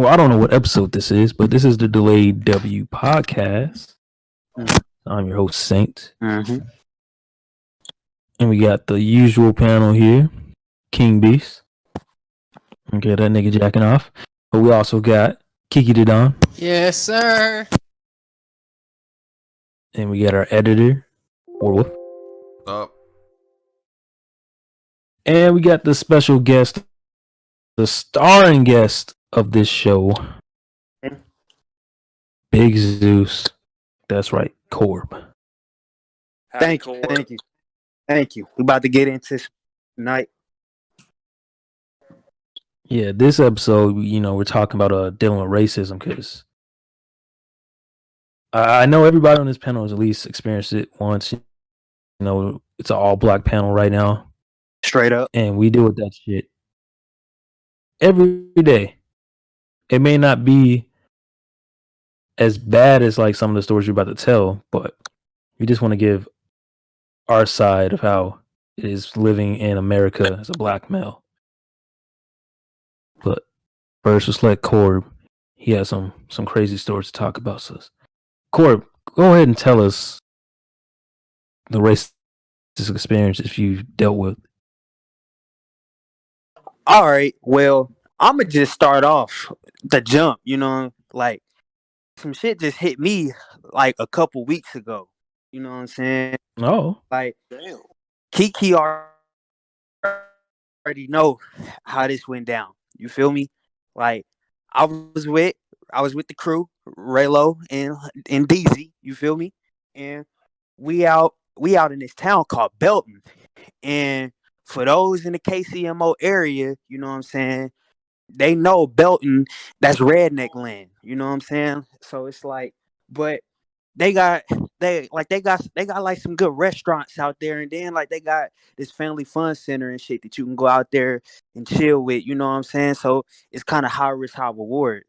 Well, I don't know what episode this is, but this is the Delayed W podcast. I'm your host, Saint. Mm-hmm. And we got the usual panel here, King Beast. Okay, that nigga jacking off. But we also got Kiki the Don. Yes, sir. And we got our editor, Warwolf. Up. And we got the special guest, the starring guest of this show, Big Zeus. That's right, Corb. Thank you. We about to get into tonight. Yeah, this episode, we're talking about dealing with racism because I know everybody on this panel has at least experienced it once. It's an all-black panel right now. Straight up. And we deal with that shit every day. It may not be as bad as like some of the stories you're about to tell, but we just want to give our side of how it is living in America as a black male. But first, let's let Corb. He has some crazy stories to talk about. So, Corb, go ahead and tell us the racist experiences you've dealt with. All right. Well, I'm going to just start off the jump, like some shit just hit me like a couple weeks ago. You know what I'm saying? Oh. Like, Kiki already know how this went down. You feel me? Like, I was with the crew, Raylo and DZ. You feel me? And we out in this town called Belton. And for those in the KCMO area, you know what I'm saying, they know Belton, that's redneck land. You know what I'm saying? So it's like, but they got like some good restaurants out there, and then like they got this family fun center and shit that you can go out there and chill with. You know what I'm saying? So it's kind of high risk, high reward.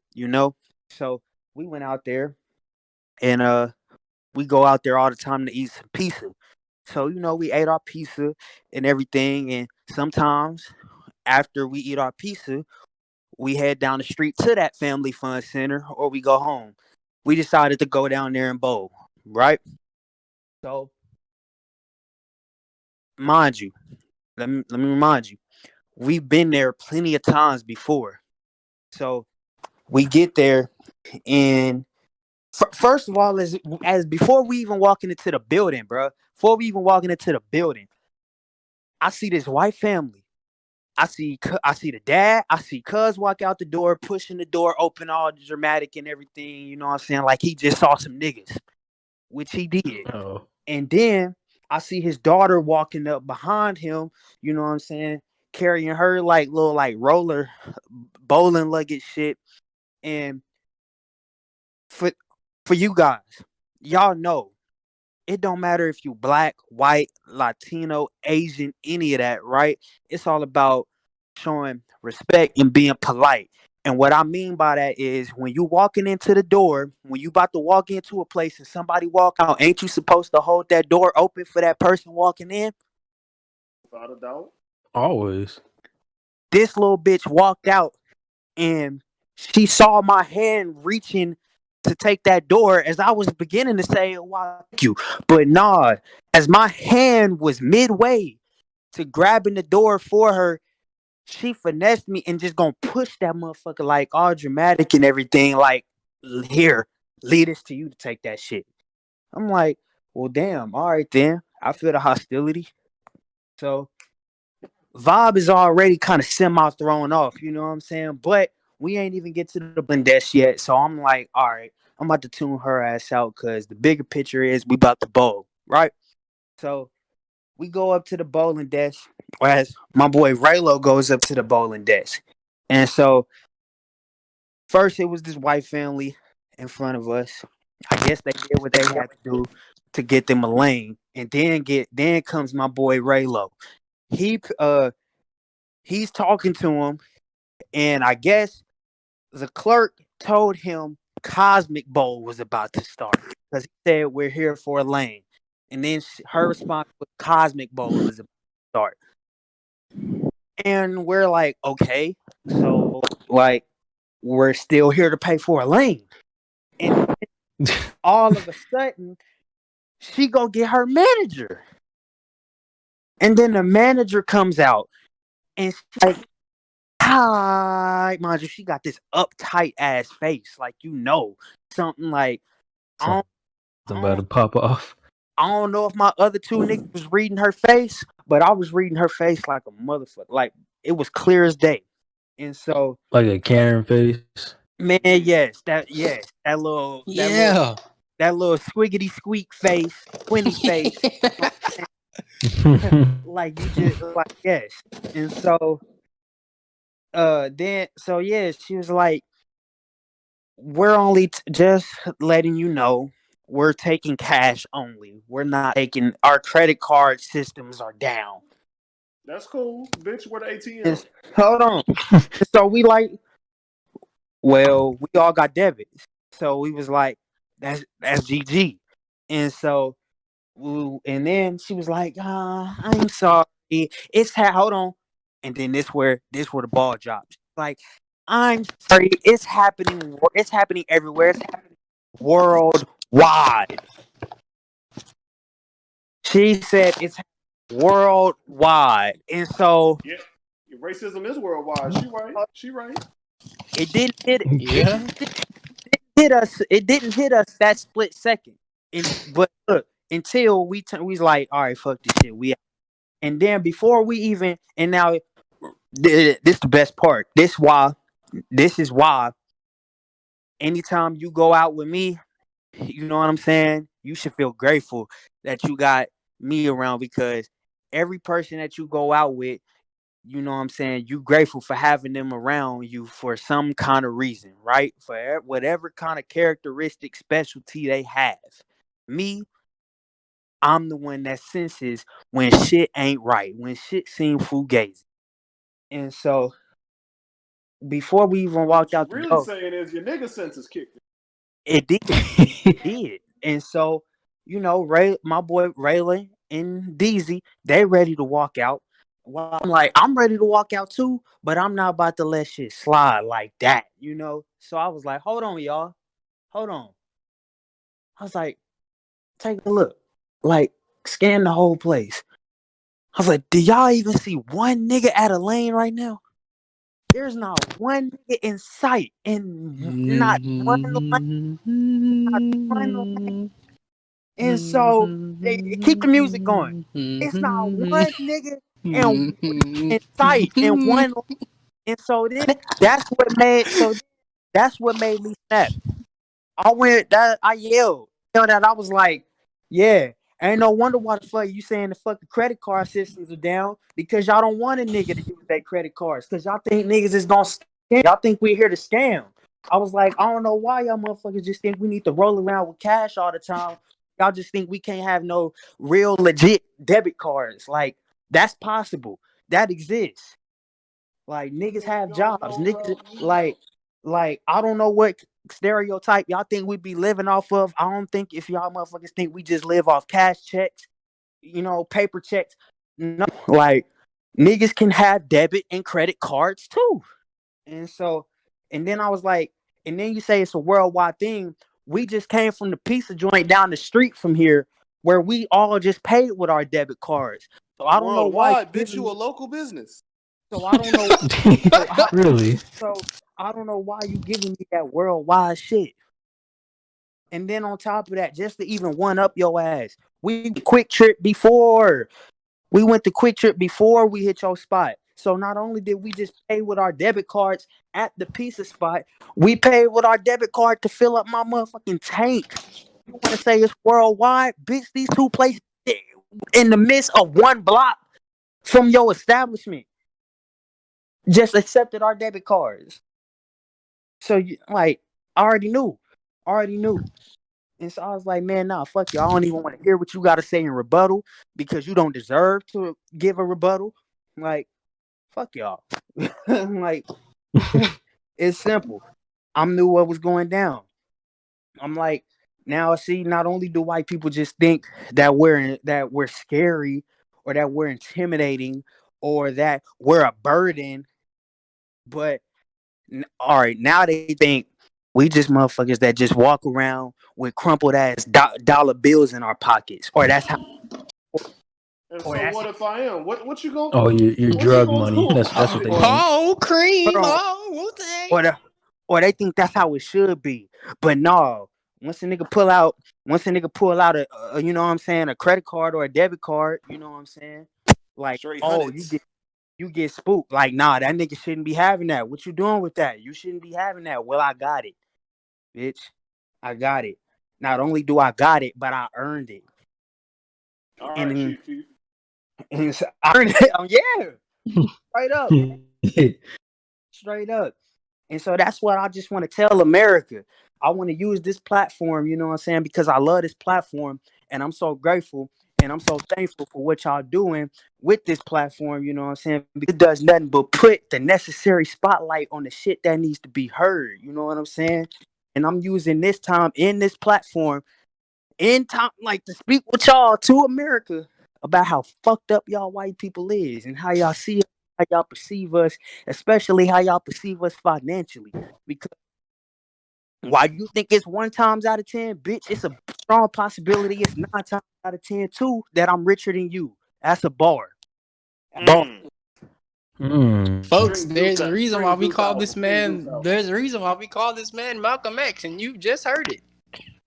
So we went out there, and we go out there all the time to eat some pizza. So we ate our pizza and everything, and sometimes after we eat our pizza, we head down the street to that family fun center, or we go home. We decided to go down there and bowl, right? So, mind you, let me remind you, we've been there plenty of times before. So we get there, and first of all, as before we even walking into the building, bro, I see this white family. I see the dad. I see cuz walk out the door, pushing the door open, all dramatic and everything. You know what I'm saying? Like he just saw some niggas, which he did. Oh. And then I see his daughter walking up behind him. You know what I'm saying? Carrying her like little like roller bowling luggage shit. And for you guys, y'all know it don't matter if you black, white, Latino, Asian, any of that, right? It's all about showing respect and being polite. And what I mean by that is when you walking into the door, when you about to walk into a place and somebody walk out, ain't you supposed to hold that door open for that person walking in? Without a doubt. Always. This little bitch walked out and she saw my hand reaching to take that door as I was beginning to say, "Why, thank you." But nah, as my hand was midway to grabbing the door for her, she finessed me and just gonna push that motherfucker like all dramatic and everything. Like, here, lead us to you to take that shit. I'm like, well, damn. All right, then. I feel the hostility. So, vibe is already kind of semi thrown off. You know what I'm saying? But we ain't even get to the Blendesh yet. So I'm like, all right, I'm about to tune her ass out because the bigger picture is we about to bowl, right? So we go up to the bowling desk, whereas my boy Raylo goes up to the bowling desk. And so first it was this white family in front of us. I guess they did what they had to do to get them a lane. And then comes my boy Raylo. He's talking to him, and I guess the clerk told him Cosmic Bowl was about to start because he said we're here for a lane. And then her response was Cosmic Bowl was about to start. And we're like, okay. So, like, we're still here to pay for a lane. And all of a sudden, she go get her manager. And then the manager comes out and she's like, hi, mind you, she got this uptight ass face, like something like I Something don't, about to pop off. I don't know if my other two niggas was reading her face, but I was reading her face like a motherfucker. Like it was clear as day. And so, Like a Karen face. man, that Yeah. little squiggity squeak face, squinty face, like you just like yes. And so, she was like, we're only just letting you know we're taking cash only. We're not taking our credit card systems are down. That's cool, bitch. Where the ATM? It's, hold on. So we like, well, we all got debits. So we was like, that's GG. And so, and then she was like, I'm sorry. Hold on. And then this where the ball drops. Like, I'm sorry. It's happening. It's happening everywhere. It's happening worldwide. She said it's worldwide. And so, Yeah, racism is worldwide. She right. She right. it didn't hit. Yeah. It didn't hit us. It didn't hit us that split second. But look, until we was like, all right, fuck this shit. We and then before we even and now this is the best part. This is why anytime you go out with me, you know what I'm saying? You should feel grateful that you got me around because every person that you go out with, you know what I'm saying, you grateful for having them around you for some kind of reason, right? For whatever kind of characteristic specialty they have. Me, I'm the one that senses when shit ain't right, when shit seems fugazi. And so before we even walked What you out the really door, saying is your nigga sense is kicked. it did. And so, my boy Raylan and Deezy, they ready to walk out. Well, I'm like, I'm ready to walk out too, but I'm not about to let shit slide like that, So I was like, hold on, y'all. Hold on. I was like, take a look. Like, scan the whole place. I was like, do y'all even see one nigga at a lane right now? There's not one nigga in sight, and not one lane, not one lane. And so they keep the music going. It's not one nigga in sight and one. And so then that's what made me snap. I yelled that I was like, yeah, ain't no wonder why the fuck you saying the fucking credit card systems are down because y'all don't want a nigga to use their credit cards because y'all think niggas is gonna scam. Y'all think we're here to scam. I was like, I don't know why y'all motherfuckers just think we need to roll around with cash all the time. Y'all just think we can't have no real legit debit cards. Like that's possible. That exists. Like niggas have jobs. Niggas like I don't know what stereotype y'all think we be living off of. I don't think if y'all motherfuckers think we just live off cash checks, paper checks. No, like niggas can have debit and credit cards too. And so, and then I was like, and then you say it's a worldwide thing. We just came from the pizza joint down the street from here where we all just paid with our debit cards. So I don't know why Worldwide, bitch, you a local business. so I don't know. Really? So I don't know why you giving me that worldwide shit. And then on top of that, just to even one up your ass, we quick trip before. We went to quick trip before we hit your spot. So not only did we just pay with our debit cards at the pizza spot, we paid with our debit card to fill up my motherfucking tank. You want to say it's worldwide? Bitch, these two places in the midst of one block from your establishment just accepted our debit cards. So I already knew. And so I was like, man, nah, fuck you. I don't even want to hear what you got to say in rebuttal because you don't deserve to give a rebuttal. Like, fuck y'all. Like, it's simple. I knew what was going down. I'm like, now see, not only do white people just think that we're scary or that we're intimidating or that we're a burden, but All right, now they think we just motherfuckers that just walk around with crumpled ass dollar bills in our pockets, or that's how. And Or so that's what if I am? What you gonna Oh, your what you drug gonna money. do That's about what it? they or think. Oh, hold cream. on, Oh, Wu-Tang. or the, or they think that's how it should be. But no, once a nigga pull out a you know what I'm saying, a credit card or a debit card, you know what I'm saying, like, Straight oh, hundreds. you get spooked. Like, nah, that nigga shouldn't be having that. What you doing with that? You shouldn't be having that. Well, I got it, bitch. I got it. Not only do I got it, but I earned it. All And right, then Chief Keef. and so I earned it. Yeah, straight up, straight up. And so that's what I just want to tell America. I want to use this platform, you know what I'm saying, because I love this platform and I'm so grateful and I'm so thankful for what y'all doing with this platform, you know what I'm saying? Because it does nothing but put the necessary spotlight on the shit that needs to be heard, you know what I'm saying? And I'm using this time in this platform in time, like, to speak with y'all to America about how fucked up y'all white people is and how y'all see us, how y'all perceive us, especially how y'all perceive us financially. Because while you think it's 1 times out of 10, bitch, it's a strong possibility it's 9 times out of 10 too that I'm richer than you. That's a bar. Bar. Folks, String there's Deuce a out. reason why String we Deuce call out. this String Deuce man. out. There's a reason why we call this man Malcolm X, and you just heard it.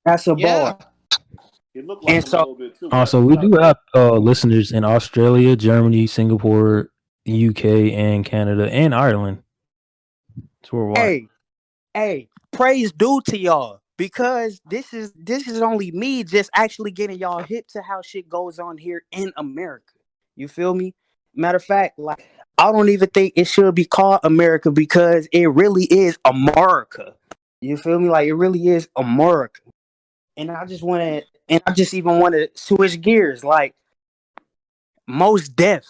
That's a Yeah. bar. He looked like And him a so little bit too. Also, we do have listeners in Australia, Germany, Singapore, UK, and Canada, and Ireland. It's worldwide. hey, praise due to y'all because this is only me just actually getting y'all hip to how shit goes on here in America. You feel me? Matter of fact, like, I don't even think it should be called America because it really is America. You feel me? Like, it really is America. And I just even want to switch gears. Like, Most Def,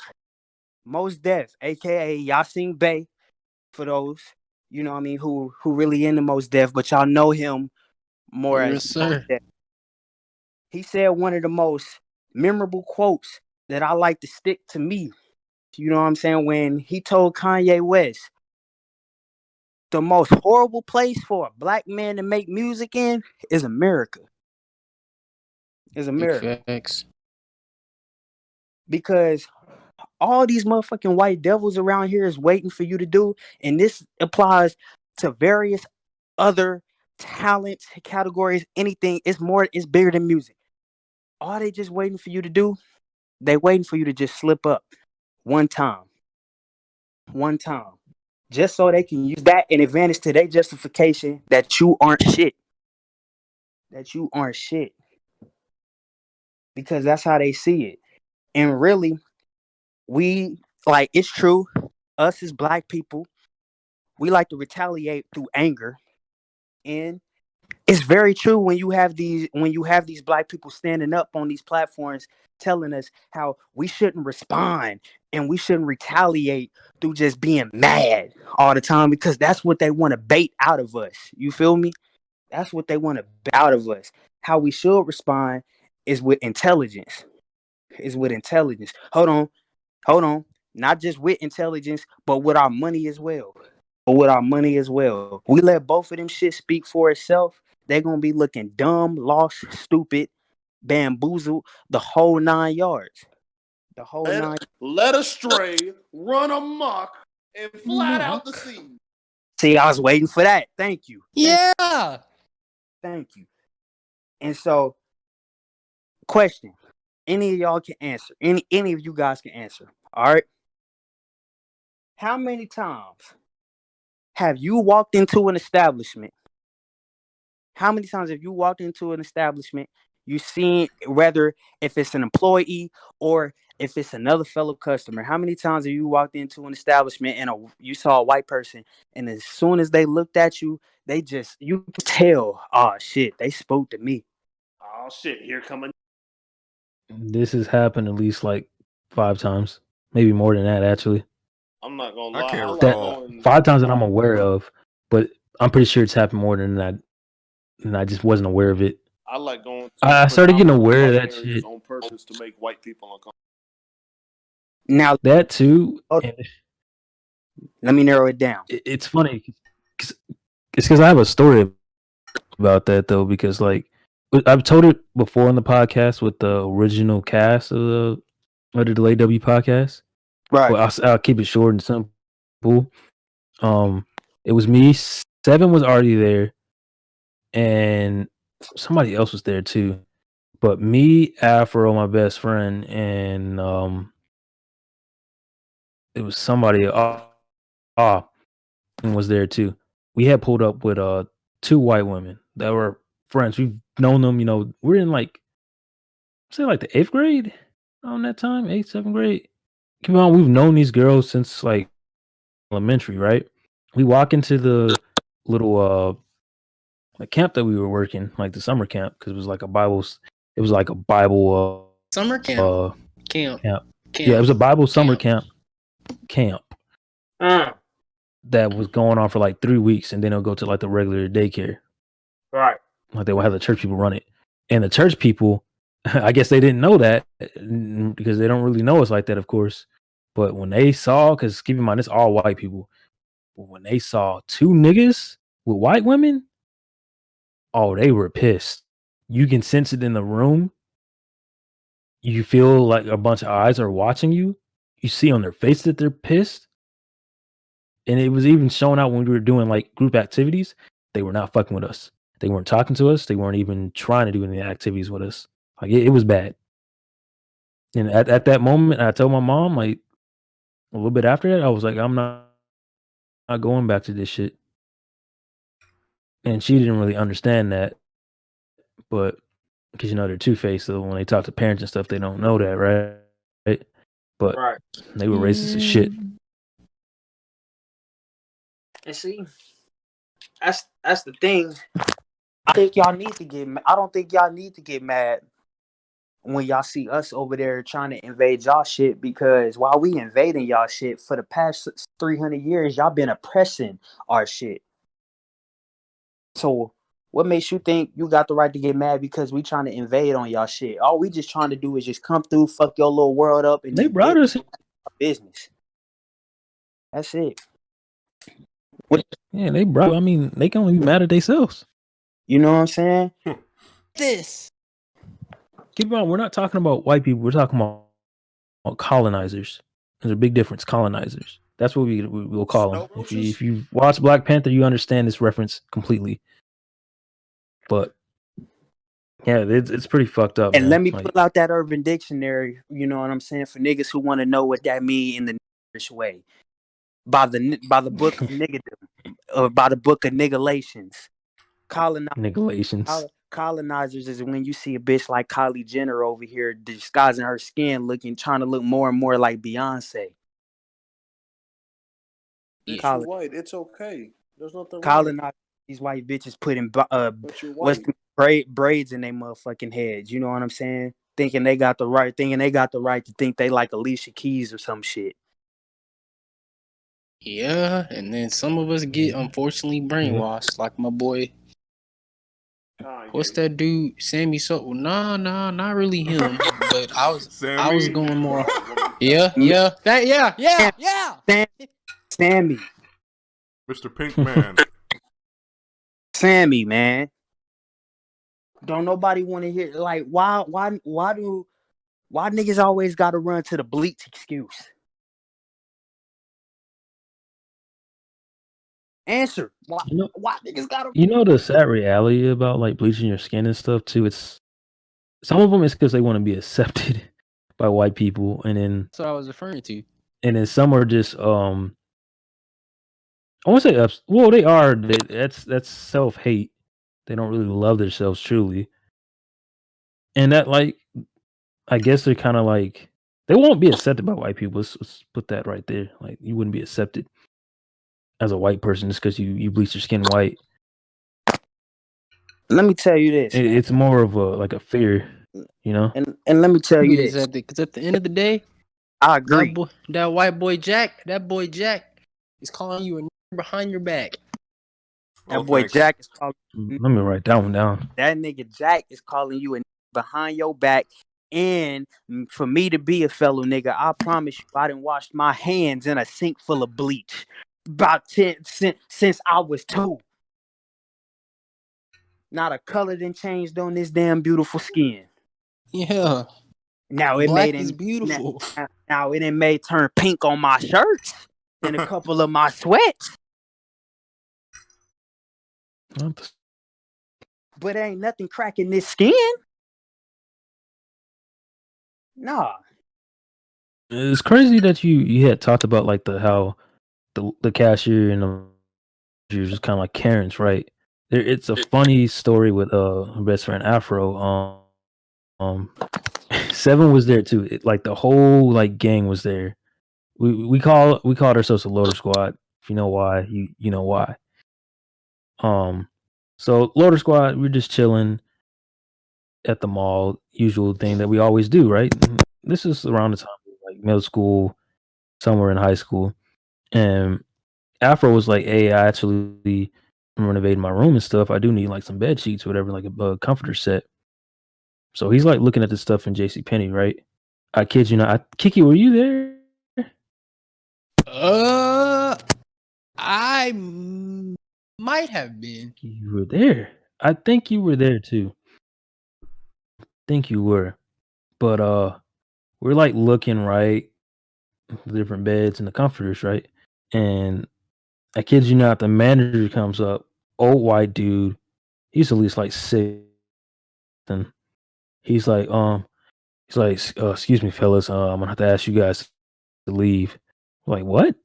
aka Yasin Bey, for those, you know what I mean, who really into Most Def, but y'all know him more Yes, as Most sir. Def. He said one of the most memorable quotes that I like to stick to me. You know what I'm saying? When he told Kanye West, the most horrible place for a black man to make music in is America. Is Big America. facts. Because all these motherfucking white devils around here is waiting for you to do, and this applies to various other talents, categories, anything. It's bigger than music. All they just waiting for you to do, they waiting for you to just slip up one time. One time. Just so they can use that in advantage to their justification that you aren't shit. That you aren't shit. Because that's how they see it. And really, we, like, it's true. Us as black people, we like to retaliate through anger. And it's very true when you have these black people standing up on these platforms telling us how we shouldn't respond and we shouldn't retaliate through just being mad all the time because that's what they want to bait out of us. You feel me? That's what they want to bait out of us. How we should respond is with intelligence. Is with intelligence. Hold on. Not just with intelligence, but with our money as well. But with our money as well. We let both of them shit speak for itself. They're gonna be looking dumb, lost, stupid, bamboozled, the whole 9 yards. The whole nine. Let astray, run amok, and flat out the Mock. sea. See, I was waiting for that. Thank you. Yeah. Thank you. And so, question. Any of y'all can answer. Any of you guys can answer. All right. How many times have you walked into an establishment? How many times have you walked into an establishment, you seen, whether if it's an employee or if it's another fellow customer, how many times have you walked into an establishment and you saw a white person, and as soon as they looked at you, you could tell, oh shit, they spoke to me. Oh shit, here coming. This has happened at least like 5 times, maybe more than that actually. I'm not gonna I lie. can't I like That recall. going. 5 times that I'm aware of, but I'm pretty sure it's happened more than that, and I just wasn't aware of it. I like going to I started getting predominantly aware of white that areas shit. on purpose to make white people uncomfortable. Now, That too, hold- and let me narrow it down. it's funny. it's because I have a story about that though, because like I've told it before on the podcast with the original cast of the Delayed W podcast. Right. But I'll keep it short and simple. It was me. Seven was already there, and somebody else was there too. But me, Afro, my best friend, and it was somebody. Was there too. We had pulled up with two white women that were friends. We've known them. We're in like say like the 8th grade on that time, 8th, 7th grade. Come on, we've known these girls since like elementary, right? We walk into the little the camp that we were working, like the summer camp, because it was like a Bible. It was like a Bible Summer camp. Camp. Yeah, it was a Bible summer camp that was going on for like 3 weeks, and then it'll go to like the regular daycare. Right. Like they will have the church people run it, and the church people, I guess they didn't know that because they don't really know us like that, of course. But when they saw, because keep in mind it's all white people, but when they saw two niggas with white women, oh, they were pissed. You can sense it in the room. You feel like a bunch of eyes are watching you. You see on their face that they're pissed. And it was even showing out when we were doing like group activities. They were not fucking with us. They weren't talking to us. They weren't even trying to do any activities with us. Like it was bad. And at that moment, I told my mom, like a little bit after that, I was like, I'm not going back to this shit. And she didn't really understand that. But because they're two-faced, so when they talk to parents and stuff, they don't know that, right? But they were racist as shit. And see, that's the thing. I think y'all need to get. I don't think y'all need to get mad when y'all see us over there trying to invade y'all shit, because while we invading y'all shit for the past 300 years, y'all been oppressing our shit. So what makes you think you got the right to get mad because we trying to invade on y'all shit? All we just trying to do is just come through, fuck your little world up, and they brought us business. That's it. Yeah, they brought. I mean, they can only be mad at themselves. You know what I'm saying? This. Keep in mind, we're not talking about white people. We're talking about colonizers. There's a big difference. Colonizers. That's what we'll call them. If you watch Black Panther, you understand this reference completely. But yeah, it's pretty fucked up. And man. let me pull out that Urban Dictionary. You know what I'm saying, for niggas who want to know what that mean in the niggerish way. By the book of niggerdom, or by the book of niggalations. Colonizers is when you see a bitch like Kylie Jenner over here disguising her skin, trying to look more and more like Beyonce. Bitch, you white. It's okay. There's nothing wrong. Colonizers, these white bitches putting braids in their motherfucking heads. You know what I'm saying? Thinking they got the right to think they like Alicia Keys or some shit. Yeah, and then some of us get unfortunately brainwashed, like my boy. What's that dude? Sammy So? Nah, not really him. But I was going more. Yeah. Sammy. Mr. Pink Man. Sammy, man. Don't nobody want to hear, like, why niggas always got to run to the bleach excuse? Answer. Why niggas got to? You know the sad reality about like bleaching your skin and stuff too. It's some of them is because they want to be accepted by white people, and then that's what I was referring to. And then some are just I won't say well, they are. That's self-hate. They don't really love themselves truly, and that like I guess they're kind of like they won't be accepted by white people. Let's put that right there. Like you wouldn't be accepted as a white person just because you bleach your skin white. Let me tell you this. It's more of a fear, you know. And let me tell you this. Because at the end of the day, I agree. That white boy Jack, is calling you a nigger behind your back. That boy Jack is calling. Let me write that one down. That nigga Jack is calling you a behind your back. And for me to be a fellow nigga, I promise you, I done washed my hands in a sink full of bleach. about 10 since I was 2. Not a color done changed on this damn beautiful skin. Yeah, Now it black made is him beautiful. now it done made turn pink on my shirts and a couple of my sweats, What the- but ain't nothing cracking this skin. Nah. It's crazy that you had talked about like how the cashier and the you're just kind of like Karen's, right? It's a funny story with her best friend Afro. Um, Seven was there too. Like the whole like gang was there. We called ourselves a loader squad. If you know why, you know why. Um, so loader squad, we're just chilling at the mall, usual thing that we always do, right? This is around the time like middle school, somewhere in high school, and Afro was like, "Hey, I actually am renovating my room and stuff. I do need like some bed sheets, or whatever, like a comforter set." So he's like looking at this stuff in J.C. Penney, right? I kid you not. Kiki, were you there? Uh, might have been. You were there. I think you were there too. Think you were. But we're like looking right, the different beds and the comforters, right? And I kid you not, the manager comes up, old white dude. He's at least like 6. And he's like, excuse me, fellas, I'm gonna have to ask you guys to leave. Like, what?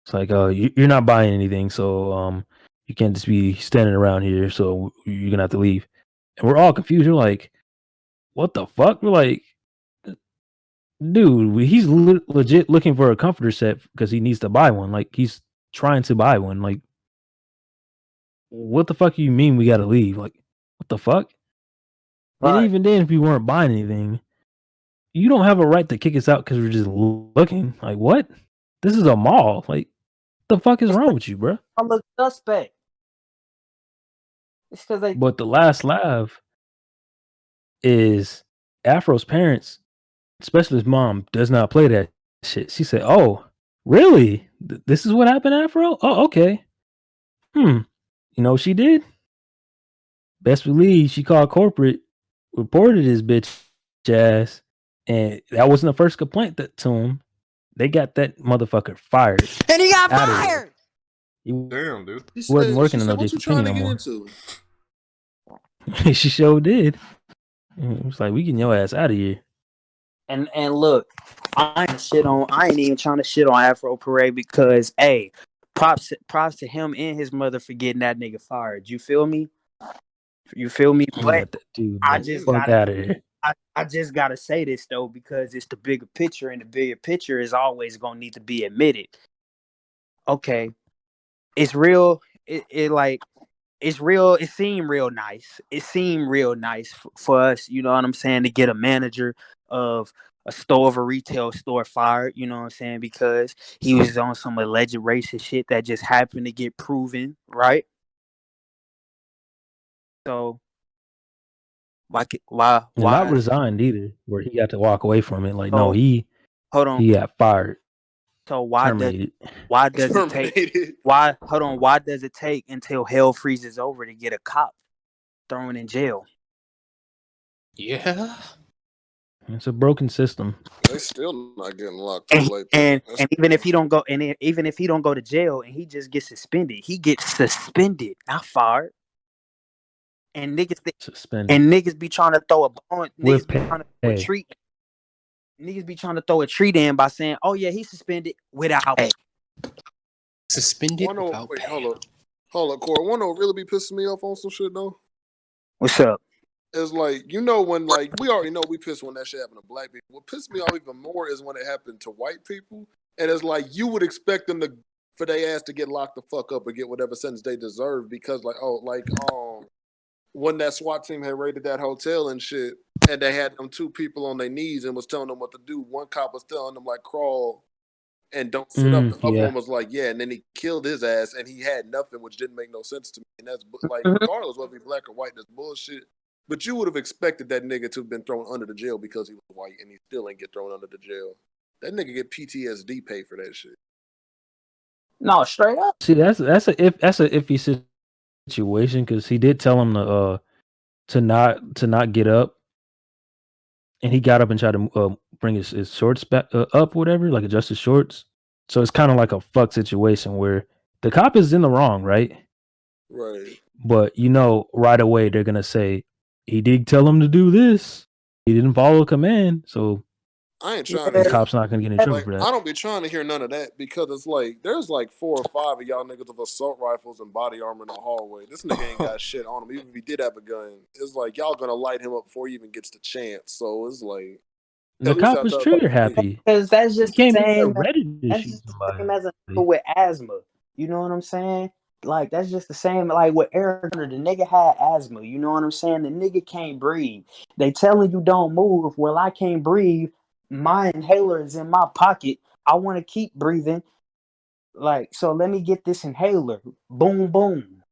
It's like, you're not buying anything, so you can't just be standing around here. So you're gonna have to leave. And we're all confused. We're like, what the fuck? We're like, dude, he's legit looking for a comforter set because he needs to buy one. Like, he's trying to buy one. Like, what the fuck do you mean we gotta leave? Like, what the fuck? And Right. even then, if we weren't buying anything, you don't have a right to kick us out because we're just looking. Like, what? This is a mall. Like, the fuck is wrong with you, bro? I look suspect. It's because they But the last laugh is Afro's parents, especially his mom, does not play that shit. She said, "Oh, really? This is what happened, Afro? Oh, okay. Hmm. You know what she did? Best believe she called corporate, reported his bitch ass, and that wasn't the first complaint to him. They got that motherfucker fired And he got out of there. fired. He Damn, dude. wasn't She working in no said, "What you JC Penney trying to no get more." into?" She sure did. It was like, we getting your ass out of here. and look, I ain't even trying to shit on Afro Parade because hey, props to him and his mother for getting that nigga fired. You feel me? You feel me? We But got that dude I the just fuck gotta out of here. I just gotta say this though, because it's the bigger picture, and the bigger picture is always gonna need to be admitted. Okay, it's real. It like it's real. It seemed real nice. It seemed real nice for us. You know what I'm saying? To get a manager of a store of a retail store fired. You know what I'm saying? Because he was on some alleged racist shit that just happened to get proven, right? So And not why? resigned either, where he got to walk away from it. Like, no, So hold on. he got fired, So terminated. why does it take Terminated. why does it take until hell freezes over to get a cop thrown in jail? Yeah. It's a broken system. They still not getting locked up like that. And even if he don't go even if he don't go to jail and he just gets suspended, he gets suspended, not fired. And Suspended niggas be trying to throw a bone, with niggas be trying to throw a pay. treat. Niggas be trying to throw a treat in by saying, "Oh yeah, he's suspended without pay." Suspended without Wait, pay. hold up, Corey. One will really be pissing me off on some shit though. What's up? It's like, when like we already know we pissed when that shit happened to black people. What pissed me off even more is when it happened to white people. And it's like you would expect them to for their ass to get locked the fuck up or get whatever sentence they deserve because when that SWAT team had raided that hotel and shit, and they had them 2 people on their knees and was telling them what to do. One cop was telling them like crawl and don't sit up. The other one Yeah. was like, yeah, and then he killed his ass and he had nothing, which didn't make no sense to me. And that's like, regardless whether he's black or white, that's bullshit. But you would have expected that nigga to have been thrown under the jail because he was white, and he still ain't get thrown under the jail. That nigga get PTSD pay for that shit. No, straight up. See, that's a iffy situation because he did tell him to not get up, and he got up and tried to bring his shorts back up, whatever, like adjust his shorts. So it's kind of like a fuck situation where the cop is in the wrong, right? Right. But right away they're gonna say he did tell him to do this. He didn't follow a command, so I ain't trying to the hear. cop's not gonna get in trouble Like, for I that. don't be trying to hear none of that because it's like there's like 4 or 5 of y'all niggas with assault rifles and body armor in the hallway. This nigga ain't got shit on him. Even if he did have a gun, it's like y'all gonna light him up before he even gets the chance. So it's like The at least cop I was thought trigger happy. Because that's He just the came in there same. ready to That's shoot just the somebody. same as a nigga with asthma. You know what I'm saying? Like that's just the same. Like with Eric, the nigga had asthma. You know what I'm saying? The nigga can't breathe. They telling you don't move. Well, I can't breathe. My inhaler is in my pocket. I want to keep breathing. Like so, let me get this inhaler. Boom, boom.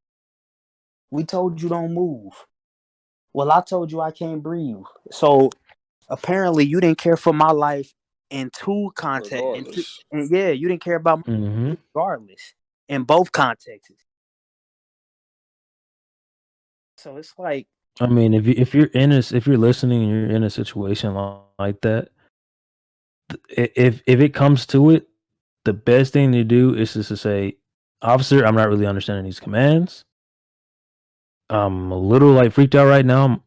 We told you don't move. Well, I told you I can't breathe. So apparently, you didn't care for my life in two contexts. regardless. And yeah, you didn't care about my Mm-hmm. regardless in both contexts. So it's like, I mean, if you're listening and you're in a situation like that, if it comes to it, the best thing to do is just to say, "Officer, I'm not really understanding these commands. I'm a little like freaked out right now.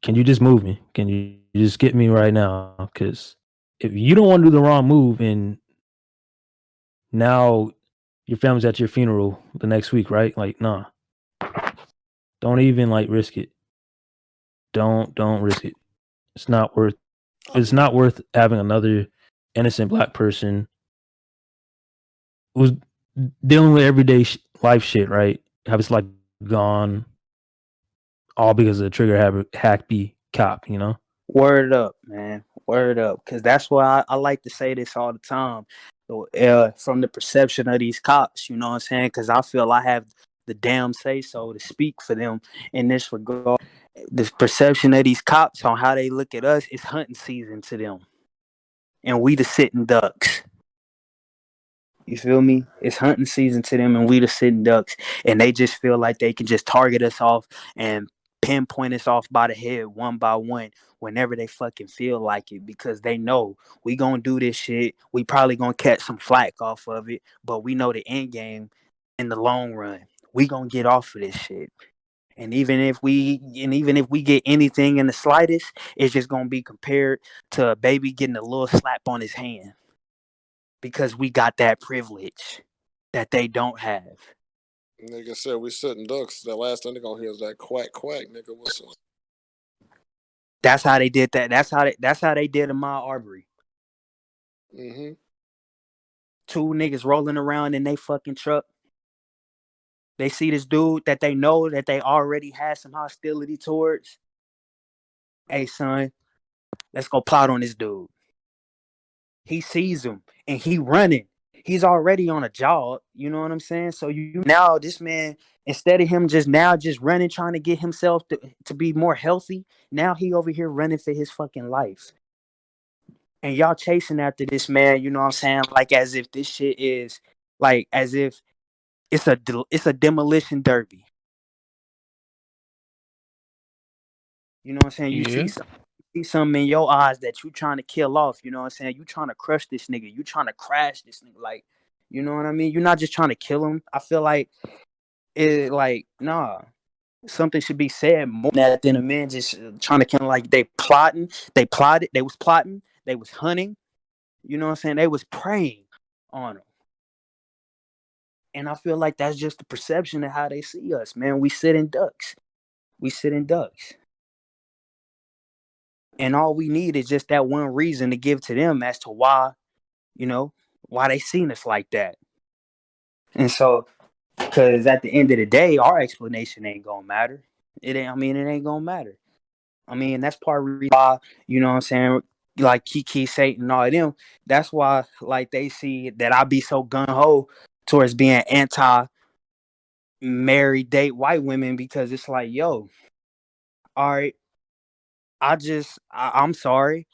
Can you just move me? Can you just get me right now? Because if you don't want to do the wrong move, and now your family's at your funeral the next week, right? Like, nah, don't even like risk it. Don't risk it. It's not worth. It's not worth having another innocent black person who's dealing with everyday life shit, right? Have his life gone all because of the trigger happy cop, word up, man. Word up. Because that's why I like to say this all the time. So, from the perception of these cops, you know what I'm saying? Because I feel I have the damn say so to speak for them in this regard. The perception of these cops on how they look at us is hunting season to them. And we the sitting ducks. You feel me? It's hunting season to them, and we the sitting ducks, and they just feel like they can just target us off and pinpoint us off by the head one by one whenever they fucking feel like it, because they know we gonna do this shit. We probably gonna catch some flack off of it, but we know the end game in the long run. We gonna get off of this shit. And even if we get anything in the slightest, it's just gonna be compared to a baby getting a little slap on his hand because we got that privilege that they don't have. Nigga said we sitting ducks. The last thing they gonna hear is that quack quack, nigga. What's up? That's how they did that. That's how they did in my Arbery. Mm-hmm. Two niggas rolling around in they fucking truck. They see this dude that they know that they already had some hostility towards. Hey son, let's go plot on this dude. He sees him and he running. He's already on a job. You know what I'm saying? So you now this man, instead of him just running, trying to get himself to be more healthy, now he over here running for his fucking life. And y'all chasing after this man, you know what I'm saying? Like as if this shit is like as if it's a demolition derby. You know what I'm saying? You Yeah. see something in your eyes that you trying to kill off. You know what I'm saying? You trying to crush this nigga. You trying to crash this nigga. Like, you know what I mean? You're not just trying to kill him. I feel like it. Like, nah. Something should be said more than that than a man just trying to kind of like they plotting. They plotted. They was plotting. They was hunting. You know what I'm saying? They was preying on him. And I feel like that's just the perception of how they see us, man. We sit in ducks. We sit in ducks. And all we need is just that one reason to give to them as to why, you know, why they seen us like that. And so, because at the end of the day, our explanation ain't gonna matter. It ain't. I mean, it ain't gonna matter. I mean, that's part of the reason why, you know what I'm saying, like Kiki, Satan, and all of them. That's why, like, they see that I be so gun ho towards being anti married date white women because it's like, yo, all right, I'm sorry.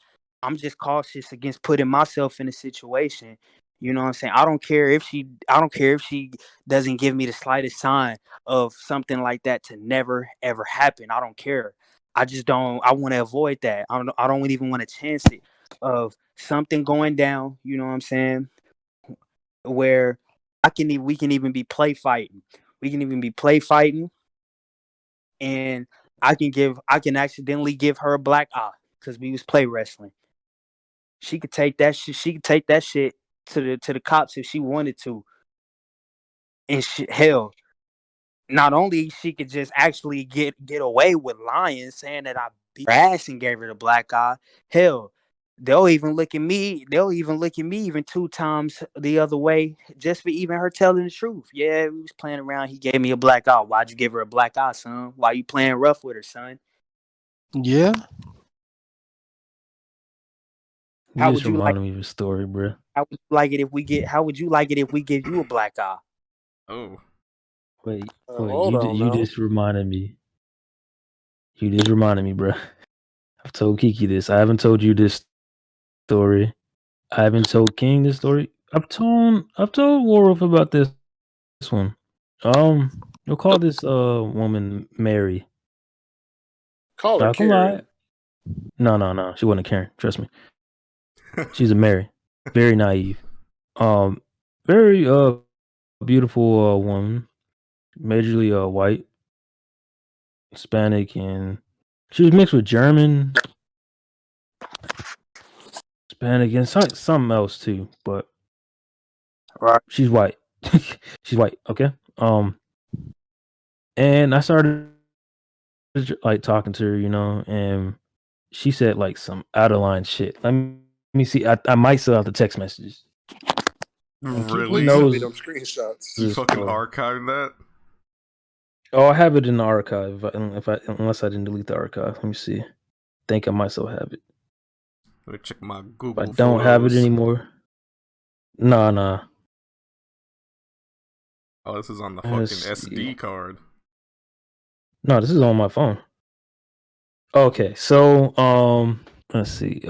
I'm just cautious against putting myself in a situation You know what I'm saying? I don't care if she doesn't give me the slightest sign of something like that to never ever happen. I don't care. I just don't. I want to avoid that. I don't even want to chance it of something going down. You know what I'm saying? Where we can even be play fighting. We can even be play fighting, and I can accidentally give her a black eye because we was play wrestling. She could take that shit. She could take that shit to the cops if she wanted to. And hell, not only she could just actually get away with lying, saying that I beat her ass and gave her the black eye. Hell, they'll even look at me. They'll even look at me even 2 times the other way just for even her telling the truth. Yeah, we was playing around. He gave me a black eye. Why'd you give her a black eye, son? Why you playing rough with her, son? Yeah. You How just would you like? reminded me of a story, bro. How would you like it if we get? How would you like it if we give you a black eye? Oh. Wait, Hold on you now. just reminded me. You just reminded me, bro. I've told Kiki this. I haven't told you this story. I haven't told King this story. I've told Warwolf about this one. We'll call this woman Mary. Call her Not gonna lie. Karen. No. She wasn't a Karen. Trust me. She's a Mary. Very naive. Very beautiful woman. Majorly white, Hispanic, and she was mixed with German, Hispanic, and something else too. But Right. she's white. She's white. Okay. And I started like talking to her, you know, and she said like some out of line shit. Let me see. I might still have the text messages. And Kiki Really? Send me knows them screenshots. You this fucking story. archived that? Oh, I have it in the archive. Unless I didn't delete the archive. Let me see. Think I might still have it. Let me check my If I Google don't have it photos. anymore, nah. Oh, this is on the Let's fucking see. SD card. No, this is on my phone. Okay, so let's see.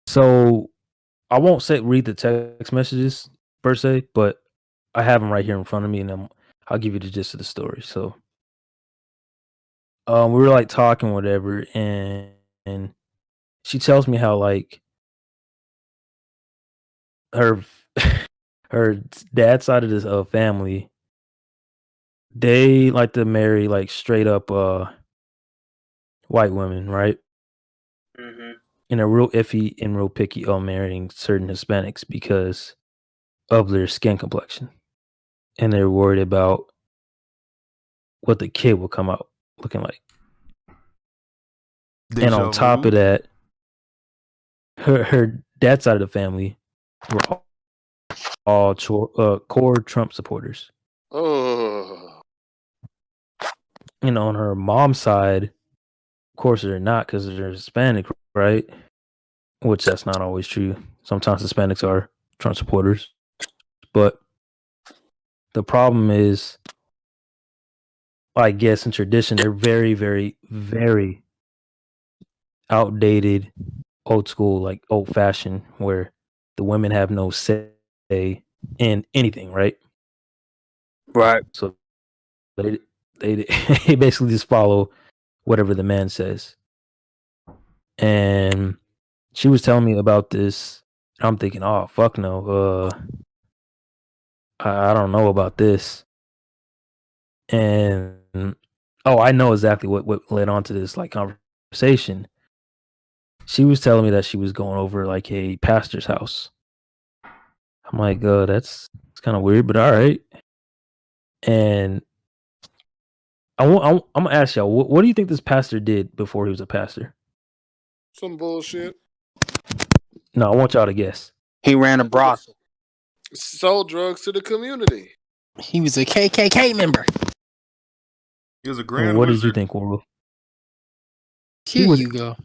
So I won't read the text messages per se, but I have them right here in front of me, and I'll give you the gist of the story. So, we were like talking, whatever, and she tells me how like her her dad's side of this family, they like to marry like straight up white women, right? Mm-hmm. And they're real iffy and real picky on marrying certain Hispanics because of their skin complexion. And they're worried about what the kid will come out looking like. And on Deja top vu? of that, her dad's side of the family were all core Trump supporters. Oh, And on her mom's side, of course they're not because they're Hispanic, right? Which that's not always true. Sometimes Hispanics are Trump supporters. But the problem is, I guess in tradition, they're very, very, very outdated, old school, like old fashioned, where the women have no say in anything, right? Right. So they they basically just follow whatever the man says. And she was telling me about this. I'm thinking, oh fuck no, I don't know about this. And oh, I know exactly what led on to this like conversation. She was telling me that she was going over like a pastor's house. I'm like, that's kind of weird, but all right. And I'm gonna ask y'all, what do you think this pastor did before he was a pastor? some bullshit. No, I want y'all to guess. He ran a brothel. Sold drugs to the community. He was a KKK member. He was a And grand what did you wizard. think, Oral? Here was- you go.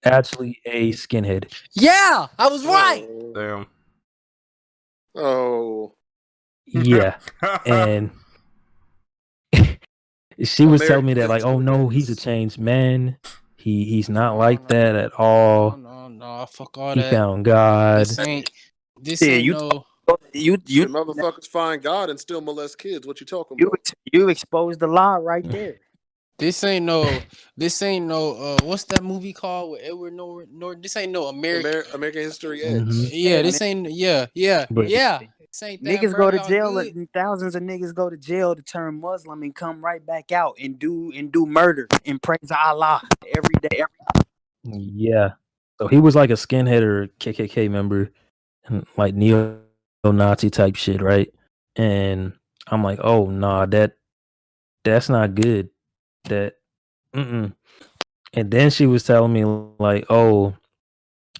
Actually, a skinhead. Yeah, I was right. Oh. Damn. Oh. Yeah, and she was telling me that like, oh no, he's a changed man. He's not like that at all. Nah, fuck all He that. found God. This ain't You no. Shit, motherfuckers find God and still molest kids. What you talking you about? you exposed the lie right there. This ain't no. What's that movie called with Edward Norton? This ain't no American. American History Mhm. X. Yeah, Yeah, this ain't. Yeah. But This ain't that, niggas bro. go to Y'all jail, good? and thousands of niggas go to jail to turn Muslim and come right back out and do murder and praise Allah every day. yeah, so he was like a skinhead or KKK member, and like neo-Nazi type shit, right? And I'm like, oh nah, that's not good. That mm-mm. And then she was telling me like, oh,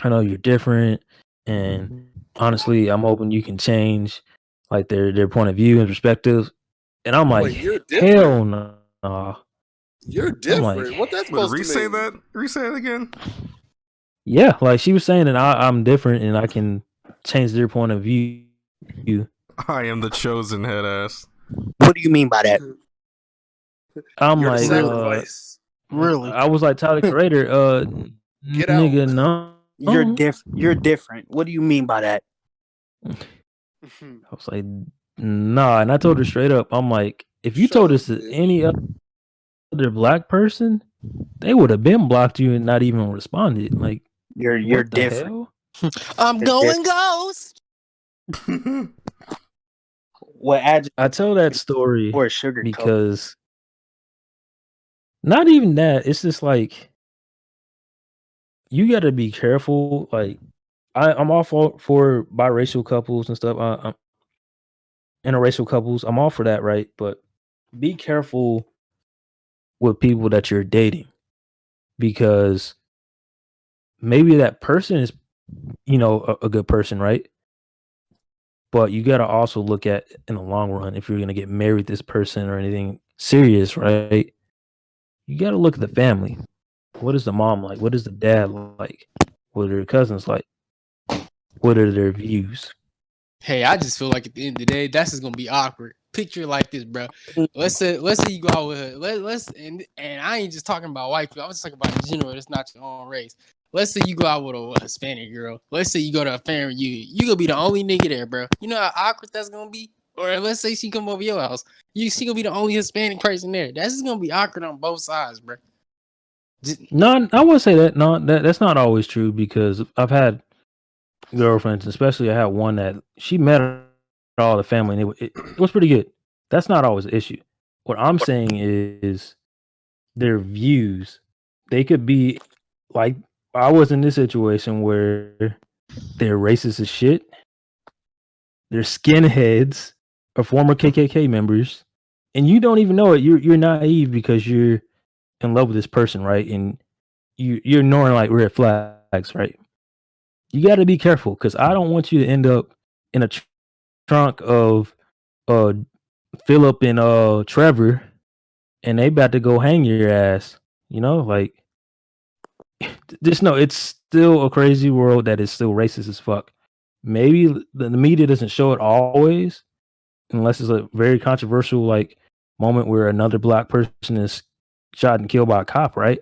I know you're different, and honestly, I'm hoping you can change like their point of view and perspective. And I'm like, Wait, you're hell different? no. You're I'm like, different. What that's Would supposed to re-say mean? that? Re-say it again? yeah, like she was saying that I'm different and I can change their point of view. I am the chosen head ass. What do you mean by that? I'm You're the like, sacrifice. Really? I was like, Tyler Creator, Get out. nigga, no. You're different. What do you mean by that? I was like, nah. And I told her straight up, I'm like, if you Shut told up, this to bitch. any other black person, they would have been blocked you and not even responded. Like, You're what the different. hell? I'm You're going different. ghost. What adjective I tell that story or sugar coat? because not even that. It's just like you got to be careful. Like I'm all for biracial couples and stuff. Interracial couples. I'm all for that, right? But be careful with people that you're dating because maybe that person is, a good person, right? But you got to also look at in the long run if you're going to get married to this person or anything serious, right? You got to look at the family. What is the mom like? What is the dad like? What are their cousins like? What are their views? Hey, I just feel like at the end of the day, that's just gonna be awkward. Picture it like this, bro. Let's say you go out with her. And I ain't just talking about white people. I'm just talking about in general. It's not your own race. Let's say you go out with a Hispanic girl. Let's say you go to a family reunion. You gonna be the only nigga there, bro. You know how awkward that's gonna be. Or let's say she come over your house. She gonna be the only Hispanic person there. That's just gonna be awkward on both sides, bro. No, I would say that. No, that's not always true because I've had girlfriends, especially I had one that she met all the family and it was pretty good. That's not always an issue. What I'm saying is their views. They could be like I was in this situation where they're racist as shit. They're skinheads or former KKK members, and you don't even know it. You're naive because you're in love with this person, right? And you're ignoring like red flags, right? You got to be careful because I don't want you to end up in a trunk of uh Philip and Trevor, and they about to go hang your ass. Like just know it's still a crazy world that is still racist as fuck. Maybe the media doesn't show it always, unless it's a very controversial like moment where another black person is shot and killed by a cop, right?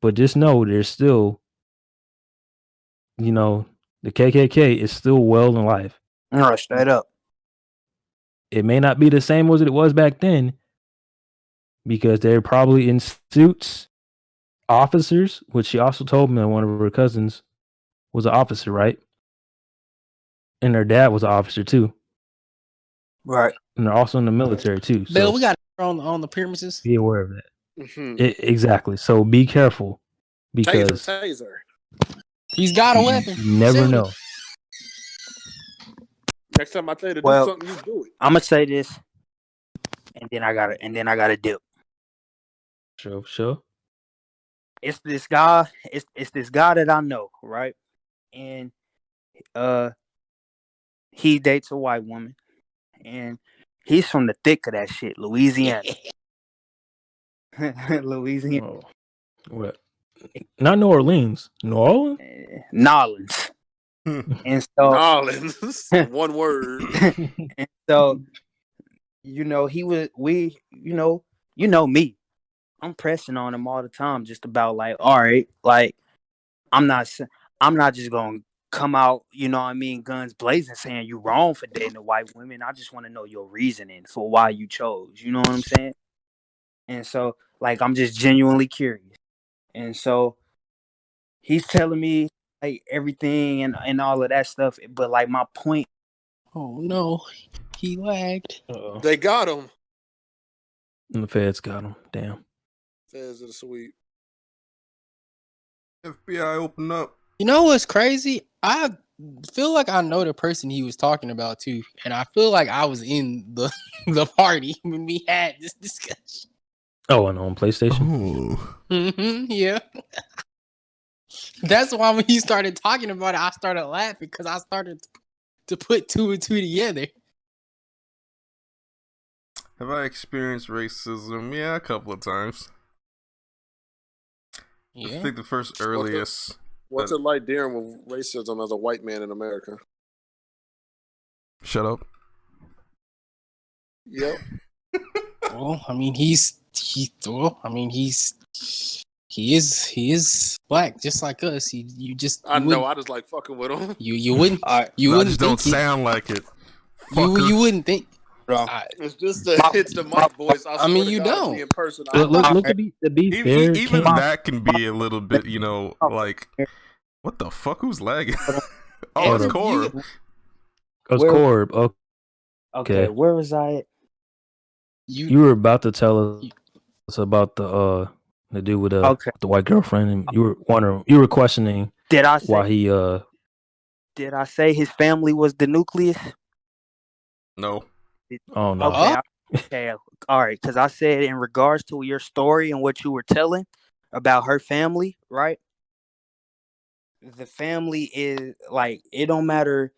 But just know there's still, the KKK is still well in life. No, straight up. It may not be the same as it was back then because they're probably in suits, officers, which she also told me that one of her cousins was an officer, right? And her dad was an officer too. Right. And they're also in the military too. Bill, So we got on the premises. be aware of that. Mm-hmm. Exactly. So be careful because Taser. He's got a weapon. you never Shoot it. know. Next time I tell you to do something, you do it. I'm gonna say this, and then I gotta dip. Sure. It's this guy. It's this guy that I know, right? And he dates a white woman, and he's from the thick of that shit, Louisiana. Louisiana. Oh, what? Not New Orleans. New Orleans? Nolans. And so Nolans. One word. And so, you know me. I'm pressing on him all the time, just about like, all right, like I'm not I'm not just gonna come out, you know what I mean, guns blazing, saying you wrong for dating the white women. I just want to know your reasoning for why you chose. You know what I'm saying? And so, like, I'm just genuinely curious. And so he's telling me like everything and all of that stuff. But like my point. Oh no, he lagged. Uh-oh. They got him. And the feds got him. Damn. Feds of the sweet. FBI, open up. You know what's crazy? I feel like I know the person he was talking about too, and I feel like I was in the the party when we had this discussion. Oh, and on PlayStation? Oh. Yeah. That's why when he started talking about it, I started laughing because I started to put two and two together. Have I experienced racism? Yeah, a couple of times. Yeah. I think the first earliest. What's it like dealing with racism as a white man in America? Shut up. Yep. Well, I mean, he is black just like us. I know. I just like fucking with him. You wouldn't I just don't sound like it. You wouldn't think. It's just it's the mic voice. I mean, swear to you God, don't. me in person. Look to be fair, Even that can be a little bit, like, what the fuck? Who's lagging? Oh, it's Corb. It's Corb. Okay, where was I at? You were about to tell us about the dude with the white girlfriend, and you were questioning why he Did I say his family was the nucleus? No. Oh no. Okay. All right. Because I said in regards to your story and what you were telling about her family, right? The family is like, it don't matter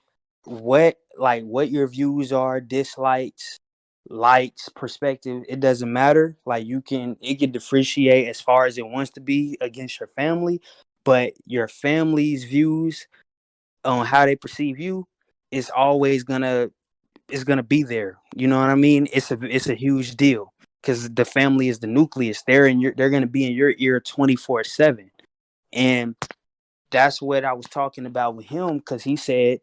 what your views are, dislikes, likes, perspective. It doesn't matter. Like it can differentiate as far as it wants to be against your family, but your family's views on how they perceive you is always gonna be there. You know what I mean? It's a huge deal because the family is the nucleus. They're gonna be in your ear 24/7, and that's what I was talking about with him because he said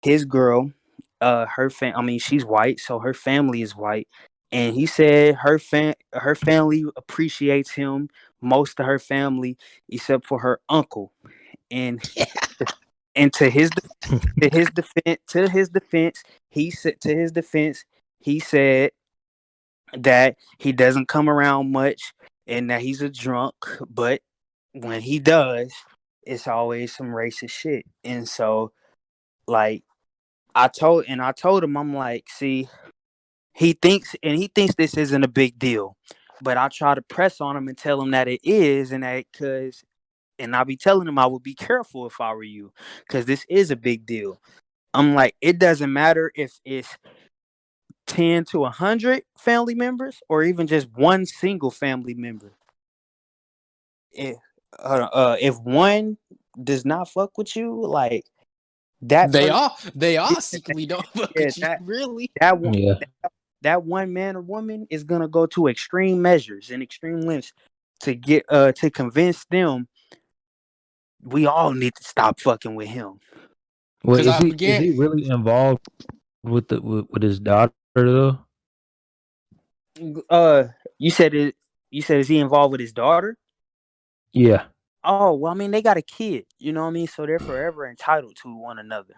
his girl, she's white, so her family is white, and he said her family appreciates him. Most of her family, except for her uncle, and and to his defense, he said that he doesn't come around much and that he's a drunk, but when he does, it's always some racist shit. And so, like, I told him, I'm like, see, he thinks this isn't a big deal, but I try to press on him and tell him that it is, and I'll be telling him I would be careful if I were you, because this is a big deal. I'm like, it doesn't matter if it's 10 to 100 family members or even just one single family member. If one does not fuck with you, like that, they all secretly don't fuck with you, really. That one man or woman is gonna go to extreme measures and extreme lengths to get to convince them we all need to stop fucking with him. Well, is he really involved with his daughter though? You said is he involved with his daughter? Yeah. Oh, well, I mean, they got a kid, you know what I mean? So they're forever entitled to one another.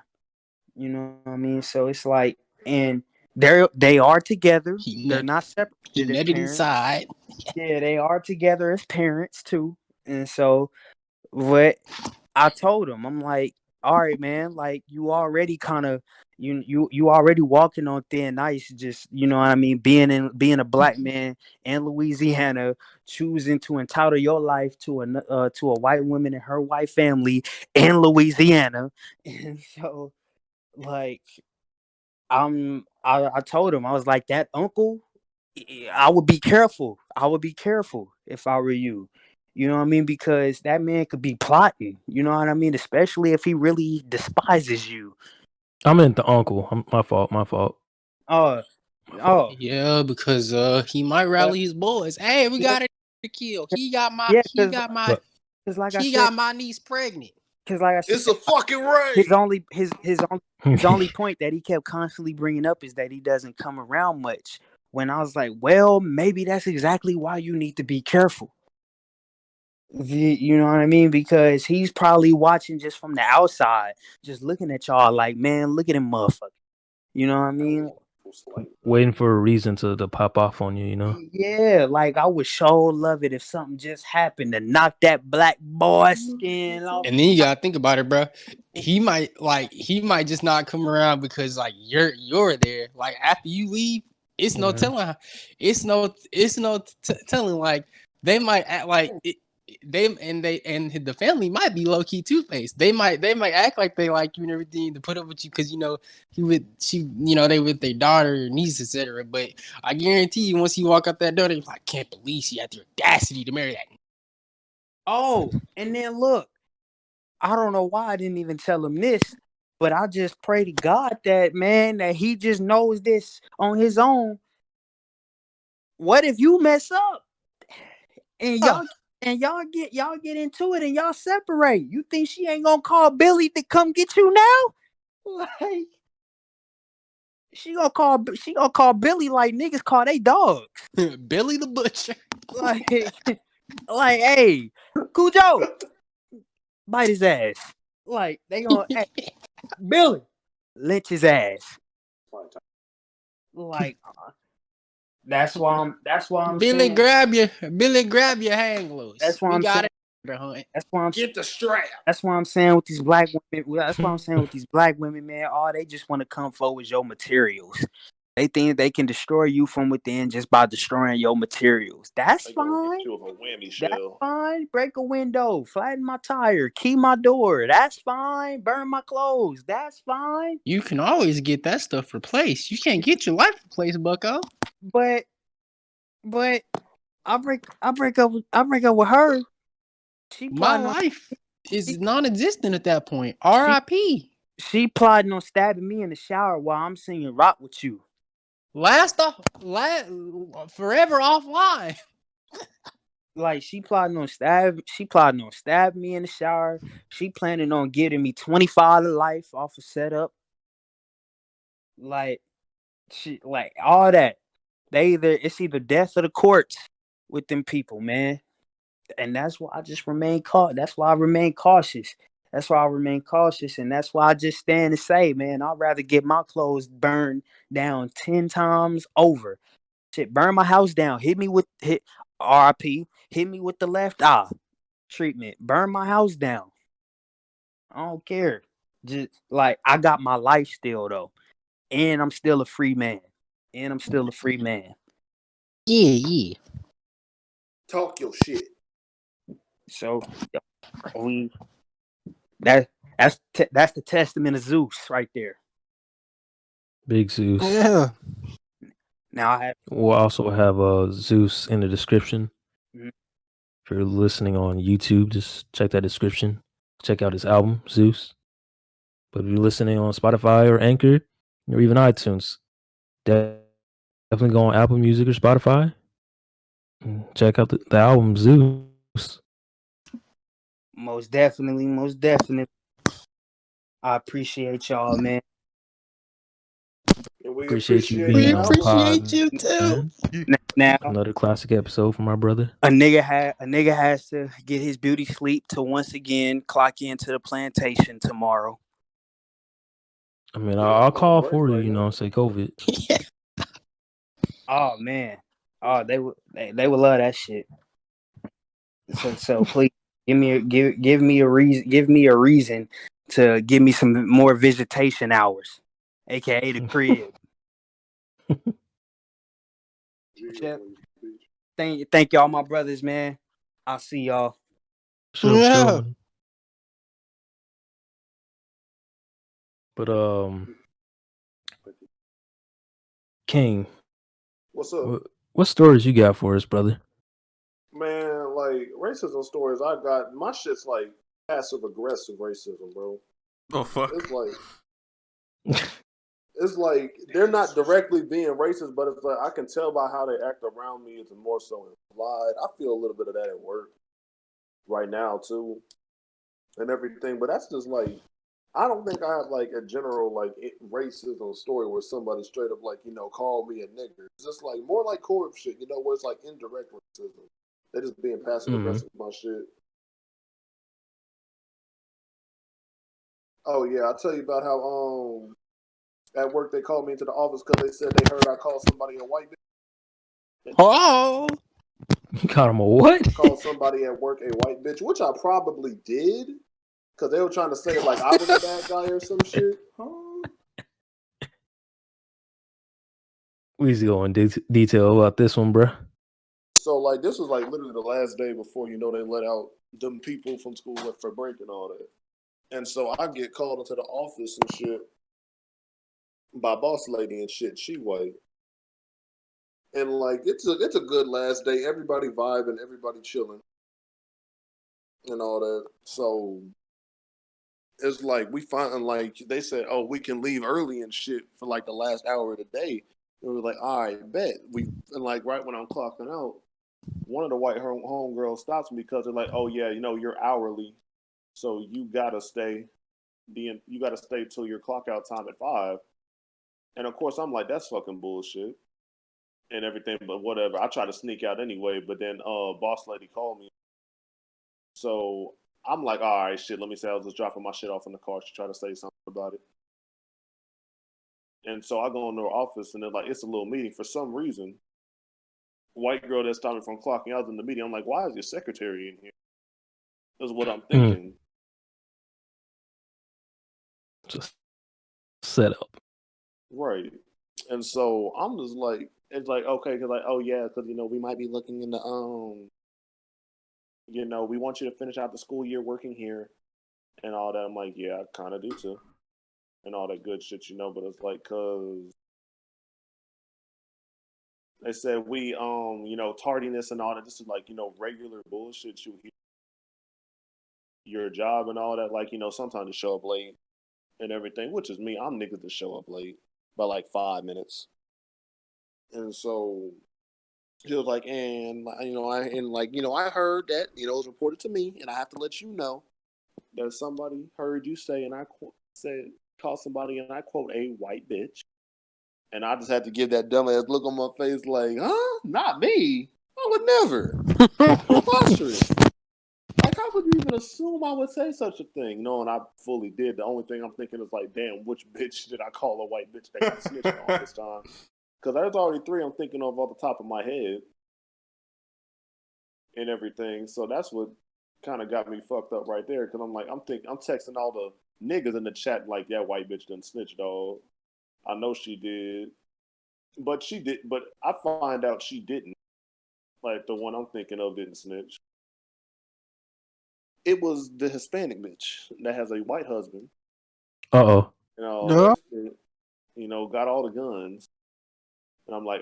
You know what I mean? So it's like, and they are together. They're not separated as parents. Inside. Yeah, they are together as parents too. And so what I told him, I'm like, all right, man, like you already kind of you already walking on thin ice, just, you know what I mean, being a black man in Louisiana, choosing to entitle your life to a white woman and her white family in Louisiana. And so, like, I told him, I was like, that uncle, I would be careful. I would be careful if I were you. You know what I mean? Because that man could be plotting. You know what I mean? Especially if he really despises you. I meant the uncle. My fault. Yeah, because he might rally his boys. Hey, we got to kill. He got my niece pregnant. Because like I said, It's a fucking rain. His only point that he kept constantly bringing up is that he doesn't come around much. When I was like, well, maybe that's exactly why you need to be careful. You know what I mean? Because he's probably watching just from the outside, just looking at y'all like, man, look at him, motherfucker. You know what I mean? Waiting for a reason to pop off on you, you know? Yeah, like I would so love it if something just happened to knock that black boy skin off. And then you gotta think about it, bro. He might just not come around because like you're there. Like after you leave, it's no telling. It's no telling. Like they might act like it, they and the family might be low key two-faced. They might act like they like you and everything to put up with you because they with their daughter, niece, etc. But I guarantee you, once you walk out that door, they like, can't believe she had the audacity to marry that. Oh, and then look, I don't know why I didn't even tell him this, but I just pray to God that he just knows this on his own. What if you mess up and y'all get into it and y'all separate? You think she ain't gonna call Billy to come get you now? Like she gonna call Billy like niggas call they dogs. Billy the Butcher. Like, hey, Cujo, bite his ass. Like they gonna hey, Billy, lynch his ass. Like that's why I'm Billy, saying. grab your hang loose. That's why We I'm got saying. it. That's why I'm. Get the strap. That's why I'm saying with these black women. That's why I'm saying with these black women, man. All they just want to come forward your materials. They think they can destroy you from within just by destroying your materials. That's fine. That's fine. Break a window, flatten my tire, key my door. That's fine. Burn my clothes. That's fine. You can always get that stuff replaced. You can't get your life replaced, Bucko. But I break up with her. My life is non-existent at that point. R.I.P. She plotting on stabbing me in the shower while I'm singing rock with you. Forever offline. Like she plotting on stab me in the shower. She planning on getting me 25 to life off a setup. Like she like all that. It's either death or the courts with them people, man. And that's why I just remain cautious. That's why I remain cautious. And that's why I just stand and say, man, I'd rather get my clothes burned down 10 times over. Shit, burn my house down. Hit RIP. Hit me with the left eye treatment. Burn my house down. I don't care. Just like I got my life still though. And I'm still a free man. Yeah. Talk your shit. So that's the testament of Zeus right there. Big Zeus. Yeah. Now We'll also have Zeus in the description. Mhm. If you're listening on YouTube, just check that description. Check out his album, Zeus. But if you're listening on Spotify or Anchor or even iTunes, definitely go on Apple Music or Spotify and check out the album, Zeus. Most definitely. I appreciate y'all, man. And we Appreciate you We being on the appreciate pod, you too. man. Now Another classic episode from my brother. a nigga has to get his beauty sleep to once again clock into the plantation tomorrow. I mean, Yeah, I'll I'm call on break for you, right you now. know, say COVID. Oh man. Oh, they would love that shit. So please give me a reason to give me some more visitation hours, aka the crib. Thank y'all, my brothers, man. I'll see y'all. Sure. But King, What's up? what stories you got for us, brother? Man, like racism stories I got, my shit's like passive aggressive racism, bro. Oh fuck. It's like they're not directly being racist, but it's like I can tell by how they act around me. It's more so implied. I feel a little bit of that at work right now too. and everything. But that's just like, I don't think I have like a general like racism story where somebody straight up like called me a nigger. It's just like more like corp shit, where it's like indirect racism. They just being passive aggressive with my shit. Oh yeah, I'll tell you about how at work they called me into the office because they said they heard I called somebody a white bitch. Oh, You called him a what? Called somebody at work a white bitch, which I probably did. Because they were trying to say like I was a bad guy or some shit. Huh? We used to go in detail about this one, bro. So like this was like literally the last day before they let out them people from school for break and all that. And so I get called into the office and shit by boss lady and shit. She white. And like it's a good last day. Everybody vibing, everybody chilling, and all that. So it's like we find like they said, oh, we can leave early and shit for like the last hour of the day. And we were like, all right, bet. And like right when I'm clocking out, one of the white homegirls stops me because they're like, oh yeah, you're hourly, so you gotta stay. You gotta stay till your clock out time at 5. And of course, I'm like, that's fucking bullshit and everything. But whatever. I try to sneak out anyway. But then, boss lady called me, so I'm like, all right, shit. Let me say I was just dropping my shit off in the car. She tried to say something about it. And so I go into her office and they're like, it's a little meeting. For some reason, white girl that stopped me from clocking out in the meeting. I'm like, why is your secretary in here? That's what I'm thinking. Just set up. Right. And so I'm just like, it's like, okay, because like, oh yeah, because we might be looking into we want you to finish out the school year working here and all that. I'm like, yeah, I kind of do too. And all that good shit, but it's like, cause they said we, tardiness and all that. This is like, regular bullshit you hear. Your job and all that, like, sometimes you show up late and everything, which is me. I'm niggas to show up late by like 5 minutes. And so he was like, and I heard that, it was reported to me, and I have to let you know that somebody heard you say, and I call somebody, and I quote, a white bitch. And I just had to give that dumbass look on my face like, huh? Not me. I would never. Preposterous. Like, how could you even assume I would say such a thing? And I fully did. The only thing I'm thinking is like, damn, which bitch did I call a white bitch that got snitched on this time? Because there's already 3 I'm thinking of off the top of my head and everything. So that's what kind of got me fucked up right there. Because I'm texting all the niggas in the chat like, that white bitch done snitched, dog. I know she did. But she did. But I find out she didn't. Like, the one I'm thinking of didn't snitch. It was the Hispanic bitch that has a white husband. Uh-oh. Got all the guns. And I'm like,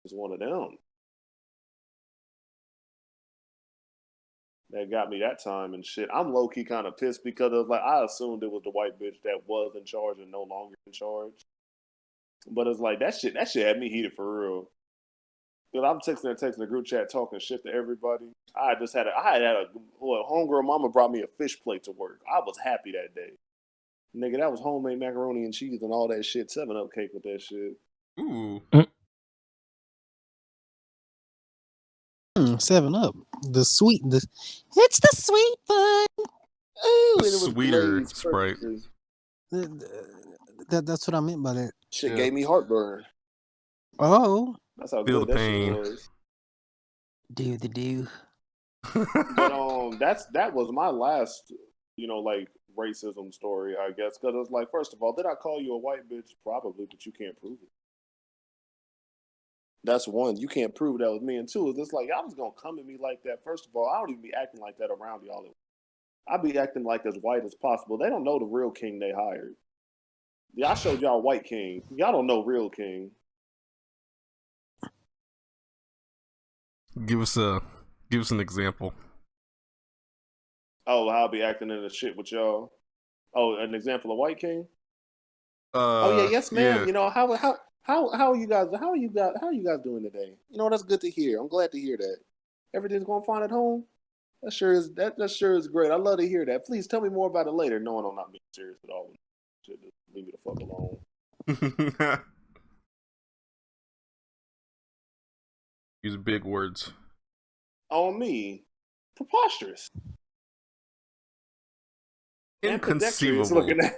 it's one of them. That got me that time and shit. I'm low-key kind of pissed because it was like, I assumed it was the white bitch that was in charge and no longer in charge. But it's like, that shit had me heated for real. Because I'm texting the group chat talking shit to everybody. I had a homegirl mama brought me a fish plate to work. I was happy that day. Nigga, that was homemade macaroni and cheese and all that shit. 7-Up cake with that shit. Ooh. 7-Up. It's the sweet one. Ooh, and it was Sweeter Sprite. That's what I meant by that. Shit gave me heartburn. Oh. That's how Feel good the that pain. shit was. Do. But that was my last, like racism story, I guess. Because it's like, first of all, did I call you a white bitch? Probably, but you can't prove it. That's one. You can't prove that was me. And two, is it's like, y'all was going to come at me like that. First of all, I don't even be acting like that around y'all. I be acting like as white as possible. They don't know the real king they hired. Yeah, I showed y'all white king. Y'all don't know real king. Give us an example. Oh, I'll be acting in the shit with y'all. Oh, an example of white king? Oh yeah, yes, ma'am. Yeah. How are you guys doing today? That's good to hear. I'm glad to hear that. Everything's going fine at home? That sure is great. I love to hear that. Please tell me more about it later. Knowing I'm not being serious at all. Just leave me the fuck alone. Use big words. On me, preposterous. Inconceivable. Looking at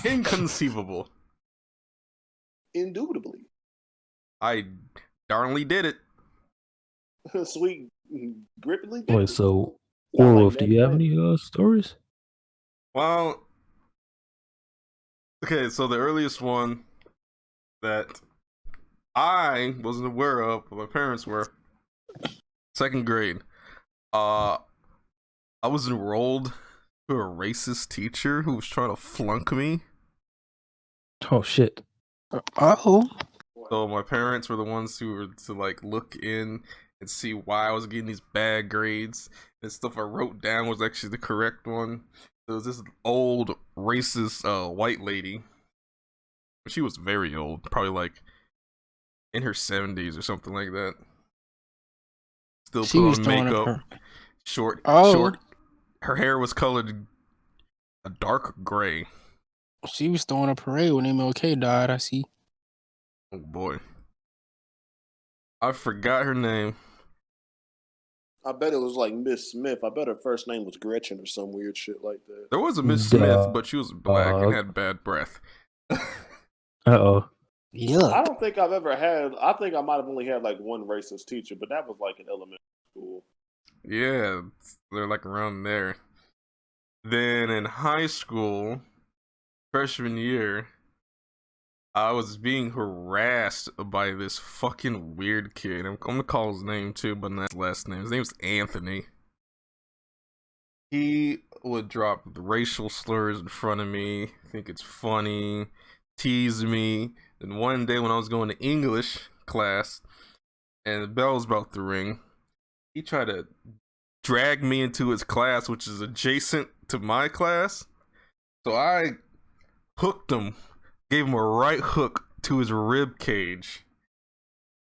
Inconceivable. Indubitably. I darnly did it. Sweet, grippily. Wait, so Werewolf, do you have any stories? Well, okay, so the earliest one that I wasn't aware of, but my parents were, 2nd grade. I was enrolled to a racist teacher who was trying to flunk me. Oh shit. Oh. So my parents were the ones who were to like look in and see why I was getting these bad grades. And stuff I wrote down was actually the correct one. There was this old racist white lady. She was very old, probably like in her 70s or something like that. Still put on makeup, short. Her hair was colored a dark gray. She was throwing a parade when MLK died. I see. Oh boy, I forgot her name. I bet it was like Miss Smith. I bet her first name was Gretchen or some weird shit like that. There was a Miss Smith, but she was black and had bad breath. Uh-oh. Yeah. I don't think I've ever had. I think I might have only had like one racist teacher, but that was like in elementary school. Yeah, they're like around there. Then in high school, freshman year, I was being harassed by this fucking weird kid. I'm gonna call his name too, but not his last name. His name's Anthony. He would drop racial slurs in front of me, think it's funny, tease me. And one day when I was going to English class and the bell was about to ring, he tried to drag me into his class, which is adjacent to my class. So I hooked him, gave him a right hook to his rib cage.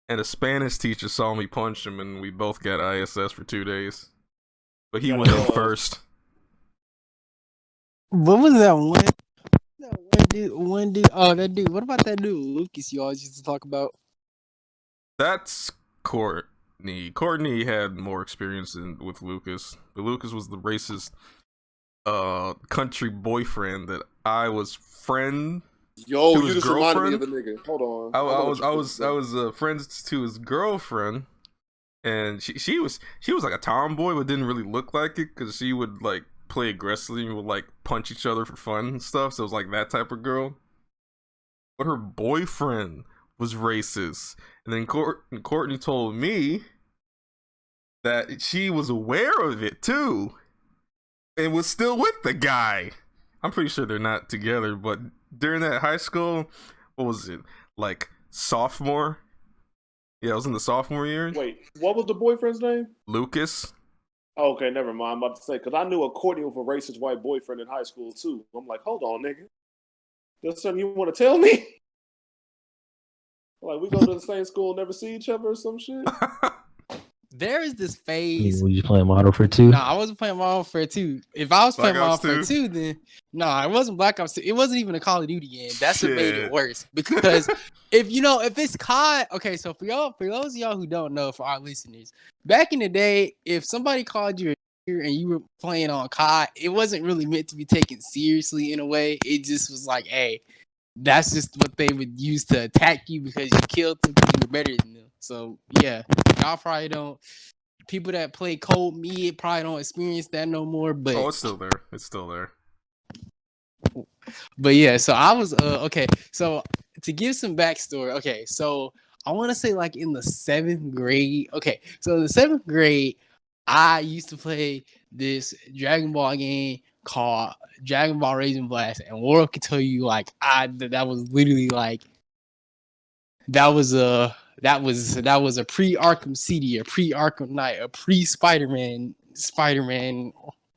And a Spanish teacher saw me punch him, and we both got ISS for 2 days. But he went in first. What was that one? One dude. Oh, that dude. What about that dude Lucas you always used to talk about? That's Courtney. Courtney had more experience with Lucas. But Lucas was the racist country boyfriend that I was friend. Yo, to you his just girlfriend. reminded me of a nigga. Hold on. I was friends to his girlfriend, and she was like a tomboy, but didn't really look like it because she would like play aggressively and would like punch each other for fun and stuff. So it was like that type of girl. But her boyfriend was racist, and then Courtney told me that she was aware of it too, and was still with the guy. I'm pretty sure they're not together, but during that high school, what was it, like sophomore? Yeah, I was in the sophomore year. Wait, what was the boyfriend's name? Lucas. Oh, okay, never mind. I'm about to say, because I knew a Courtney with a racist white boyfriend in high school, too. I'm like, hold on, nigga. That's something you want to tell me? Like, we go to the same school and never see each other or some shit? There is this phase. Were you playing Modern Warfare 2? No, I wasn't playing Modern Warfare 2. If I was playing Modern Warfare 2, then no, it wasn't Black Ops 2. It wasn't even a Call of Duty game. That's what made it worse. Because if it's COD, okay, so for those of y'all who don't know, for our listeners, back in the day, if somebody called you and you were playing on COD, it wasn't really meant to be taken seriously in a way. It just was like, hey, that's just what they would use to attack you because you killed them because you were better than them. So yeah, y'all probably don't. People that play cold mid probably don't experience that no more. But it's still there. It's still there. But yeah, so I was okay. So to give some backstory, okay, so I want to say like in the 7th grade. Okay, so in the 7th grade, I used to play this Dragon Ball game called Dragon Ball Raging Blast, and World can tell you like that was literally like that was a pre-Arkham City, a pre-Arkham Knight, a pre-Spider-Man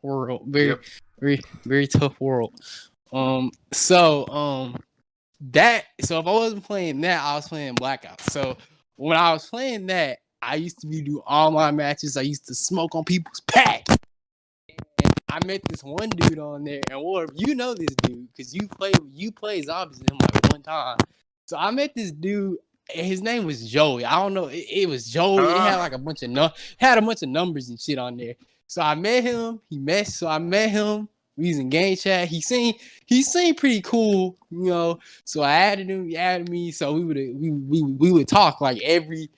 world. Very tough world. So if I wasn't playing that, I was playing Black Ops. So when I was playing that, I used to do online matches. I used to smoke on people's pack. And I met this one dude on there, and Warren, you know this dude because you played zombies with him like one time. So I met this dude, and his name was Joey. I don't know, it was Joey. It had like a bunch of numbers and shit on there. So I met him. I met him. We was in game chat. He seemed pretty cool, you know. So I added him. He added me. So we would talk like every.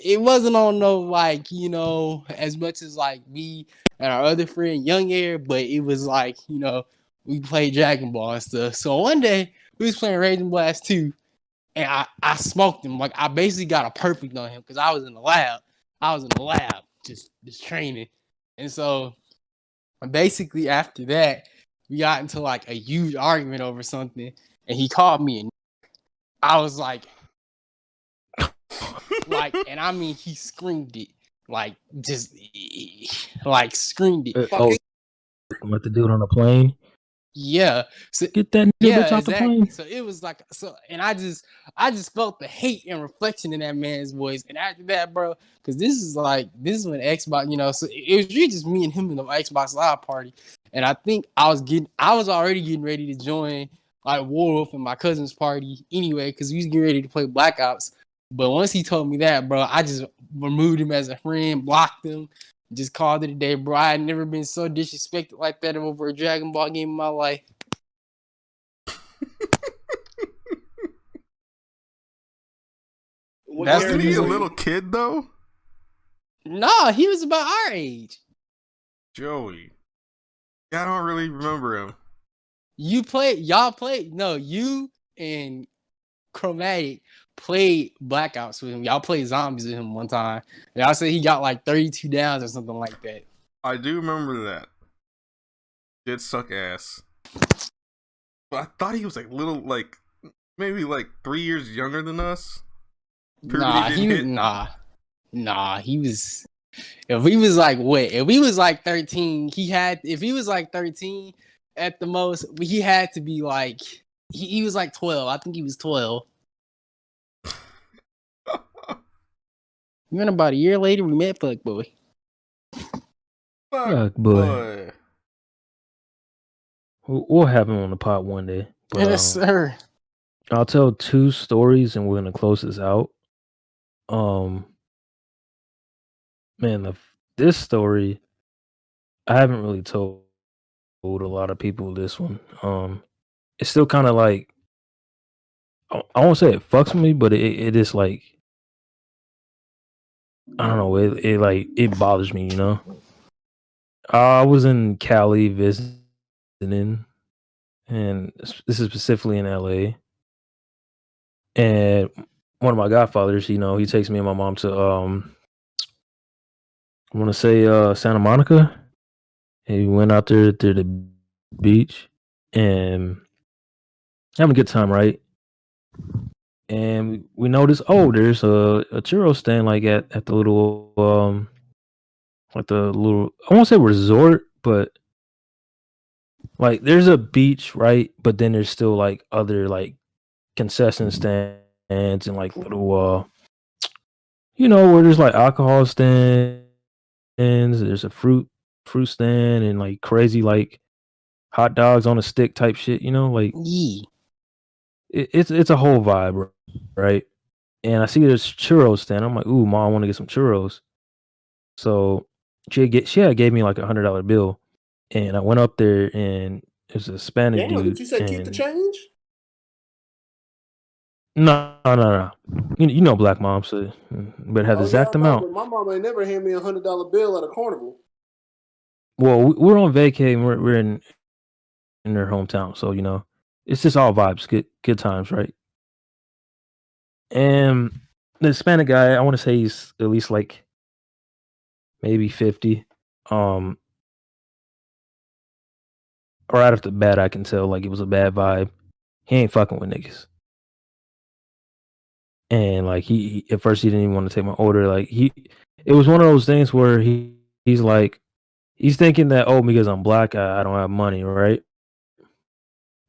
It wasn't on no like, you know, as much as like me and our other friend Young Air, but it was like, you know, we played Dragon Ball and stuff. So one day we was playing Raging Blast 2, and I smoked him. Like I basically got a perfect on him because I was in the lab. Just training. And so basically after that, we got into like a huge argument over something, and he called me, and I was like, and I mean, he screamed it, like just like screamed it. Let the dude on the plane. Yeah, so Get that bitch off the plane. So it was like and I just felt the hate and reflection in that man's voice. And after that, bro, because this is when Xbox, you know, so it was really just me and him in the Xbox Live party. And I think I was already getting ready to join like Warwolf and my cousin's party anyway, because we was getting ready to play Black Ops. But once he told me that, bro, I just removed him as a friend, blocked him, just called it a day, bro. I had never been so disrespected like that over a Dragon Ball game in my life. Wasn't he a little kid though? Nah, he was about our age. Joey. I don't really remember him. You and Chromatic played Black Ops with him. Y'all played zombies with him one time. Y'all said he got like 32 downs or something like that. I do remember that. Did suck ass. But I thought he was like little, like maybe like 3 years younger than us. Nah, he was. If he was like what? If he was like 13, if he was like 13 at the most, he had to be like he was like 12. I think he was 12. Then about a year later, we met Fuck Boy. Fuck Boy. We'll have him on the pod one day. But, yes, sir. I'll tell 2 stories and we're gonna close this out. Man, this story I haven't really told a lot of people this one. It's still kind of like I won't say it fucks with me, but it is like I don't know. It bothers me, you know. I was in Cali visiting, and this is specifically in LA. And one of my godfathers, you know, he takes me and my mom to I want to say Santa Monica. And we went out there to the beach and having a good time, right? And we noticed, there's a churro stand like at the little like the little, I won't say resort, but like there's a beach, right? But then there's still like other like concession stands and like little you know, where there's like alcohol stands, there's a fruit stand and like crazy like hot dogs on a stick type shit, you know, like it's a whole vibe, right? And I see this churros stand. I'm like, ooh, mom, I want to get some churros. So she had gave me like $100 bill, and I went up there and it was a Hispanic dude. Did you say keep the change? No. You know, black mom, so but have the exact amount. My mom ain't never hand me $100 bill at a carnival. Well, we're on vacay and we're in their hometown, so you know, it's just all vibes, good times, right? And the Hispanic guy, I want to say he's at least like maybe 50. Right off the bat, I can tell like it was a bad vibe. He ain't fucking with niggas. And like he at first he didn't even want to take my order. Like it was one of those things where he's like he's thinking that because I'm black I don't have money, right?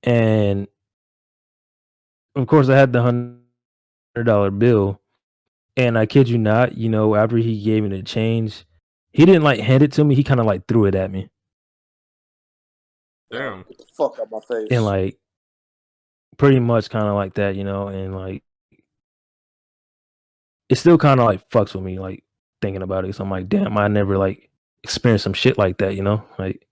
And of course I had the $100 bill, And I kid you not, after he gave me the change, he didn't like hand it to me. He kind of like threw it at me, Damn. Get the fuck out my and face. like pretty much kind of like that, and like it still kind of like fucks with me, like thinking about it. So I'm like, damn, I never like experienced some shit like that, like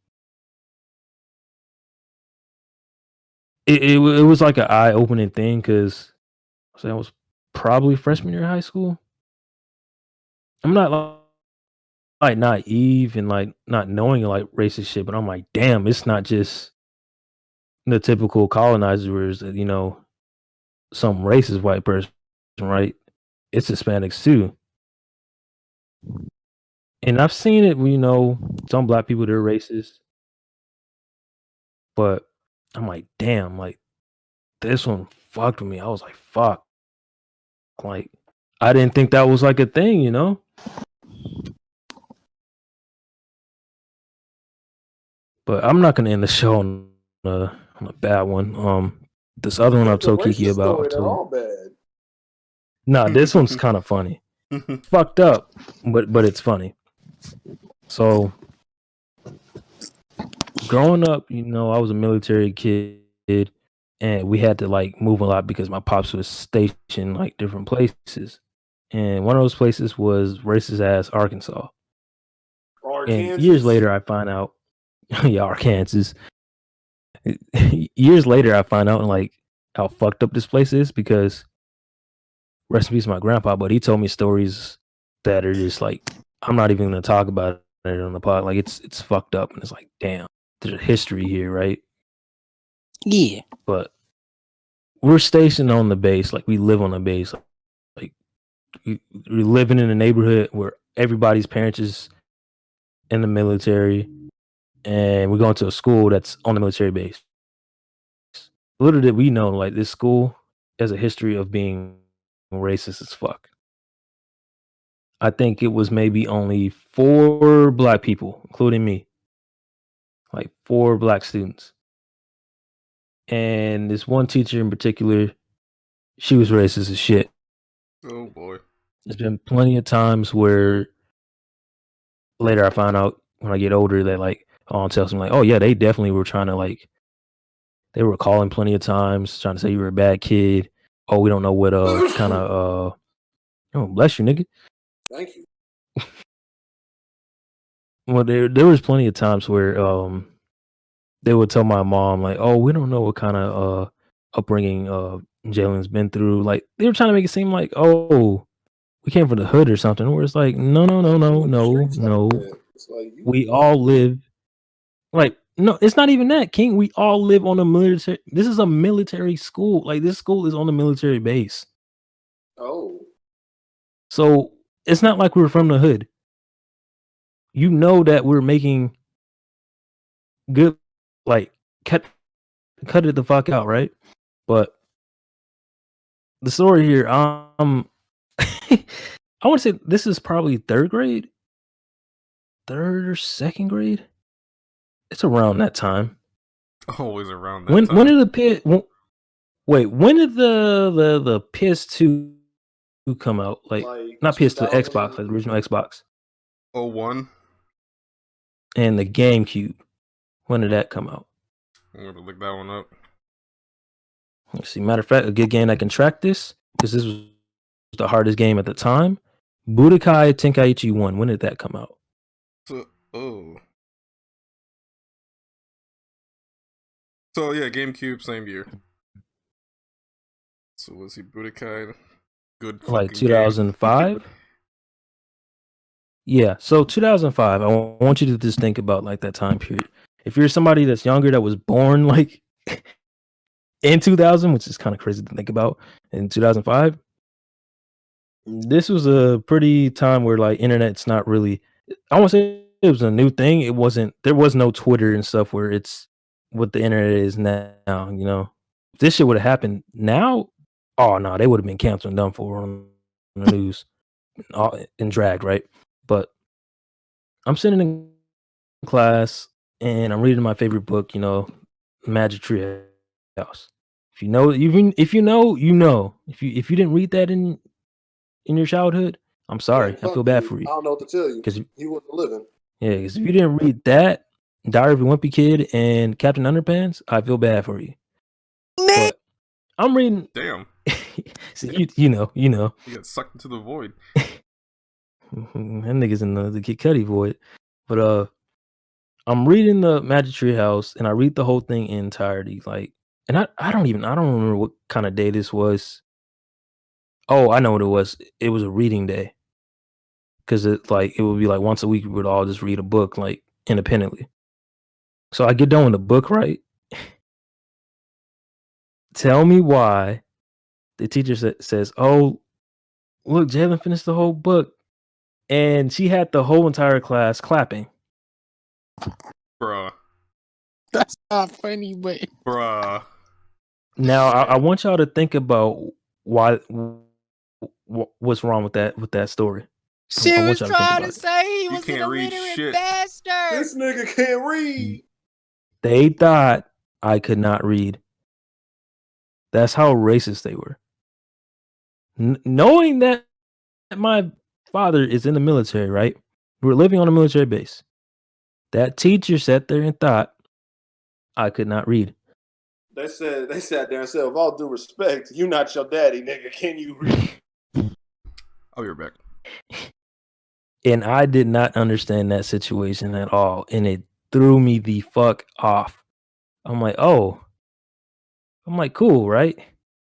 it was like an eye opening thing because I was probably freshman year of high school. I'm not like naive and like not knowing like racist shit, but I'm like, damn, it's not just the typical colonizers, some racist white person, right? It's Hispanics too. And I've seen it, some black people they're racist, but I'm like, damn, like this one fucked with me. I was like, fuck. Like I didn't think that was like a thing. But I'm not gonna end the show on a bad one. This other one If I'm the so kiki racist about story, they're too. all bad. Nah, this one's kind of funny. Fucked up, but it's funny. So growing up, I was a military kid, and we had to like move a lot because my pops was stationed like different places, and one of those places was racist ass Arkansas. And years Arkansas. later, I find out, yeah, Arkansas. Years later, I find out like how fucked up this place is because rest in peace, my grandpa. But he told me stories that are just like I'm not even gonna talk about it on the pod. Like it's fucked up, and it's like damn, there's a history here, right? Yeah. But we're stationed on the base, like we live on the base, like we're living in a neighborhood where everybody's parents is in the military, and we're going to a school that's on the military base. Little did we know, like this school has a history of being racist as fuck. I think it was maybe only 4 black people, including me, like 4 black students. And this one teacher in particular, she was racist as shit. Oh boy. There's been plenty of times where later I found out when I get older that like I'll tell something like, oh yeah, they definitely were trying to like they were calling plenty of times trying to say you were a bad kid. Oh, we don't know what kind of oh bless you, nigga. Thank you. Well, there was plenty of times where they would tell my mom like, "Oh, we don't know what kind of upbringing Jalen's been through." Like they were trying to make it seem like, "Oh, we came from the hood or something." Where it's like, "No, no, no, no, In the no, streets like no. that. It's like you. We all live like no, it's not even that, King. We all live on a military. This is a military school. Like this school is on a military base, Oh, so it's not like we're from the hood. You know that we're making good, like cut it the fuck out, right? But the story here, I want to say this is probably 3rd grade, 3rd or 2nd grade. It's around that time. Always around that When time. did the wait? When did the PS2 come out? Like like not PS2, 2000. Xbox, like the original Xbox, 01. and the GameCube. When did that come out? I'm gonna look that one up. Let's see. Matter of fact, a good game that can track this because this was the hardest game at the time. Budokai Tenkaichi 1. When did that come out? So So yeah, GameCube, same year. So was he Budokai? Good fucking Like game. 2005. Yeah, so 2005. I want you to just think about like that time period. If you're somebody that's younger that was born like in 2000, which is kind of crazy to think about, in 2005, this was a pretty time where like internet's not really. I won't say it was a new thing. It wasn't. There was no Twitter and stuff where it's what the internet is now. If this shit would have happened now, oh no, they would have been canceled and done for on the news and dragged, right? But I'm sitting in class and I'm reading my favorite book, Magic Tree House. If you know, even if you know, you know. If you didn't read that in your childhood, I'm sorry. I feel bad for I you. don't know what to tell you. Because He wasn't living. yeah, because if you didn't read that, Diary of a Wimpy Kid and Captain Underpants, I feel bad for you. Man, But I'm reading. Damn. So you know. You got sucked into the void. That nigga's in the Kid Cudi void. But I'm reading the Magic Tree House, and I read the whole thing in entirety. Like, and I don't remember what kind of day this was. Oh, I know what it was. It was a reading day. Because it would be like once a week we would all just read a book like independently. So I get done with the book, right? Tell me why the teacher says, "Oh, look, Jalen finished the whole book," and she had the whole entire class clapping. Bruh. That's not funny, but Bruh. Now I want y'all to think about what's wrong with that story. she I was want y'all to think trying about to it. say he You was an can't read illiterate shit. bastard. This nigga can't read. They thought I could not read. That's how racist they were. Knowing that my father is in the military, right? We were living on a military base. That teacher sat there and thought I could not read. They sat there and said, with all due respect, you not your daddy, nigga. Can you read? I'll be right back. And I did not understand that situation at all. And it threw me the fuck off. I'm like, cool, right?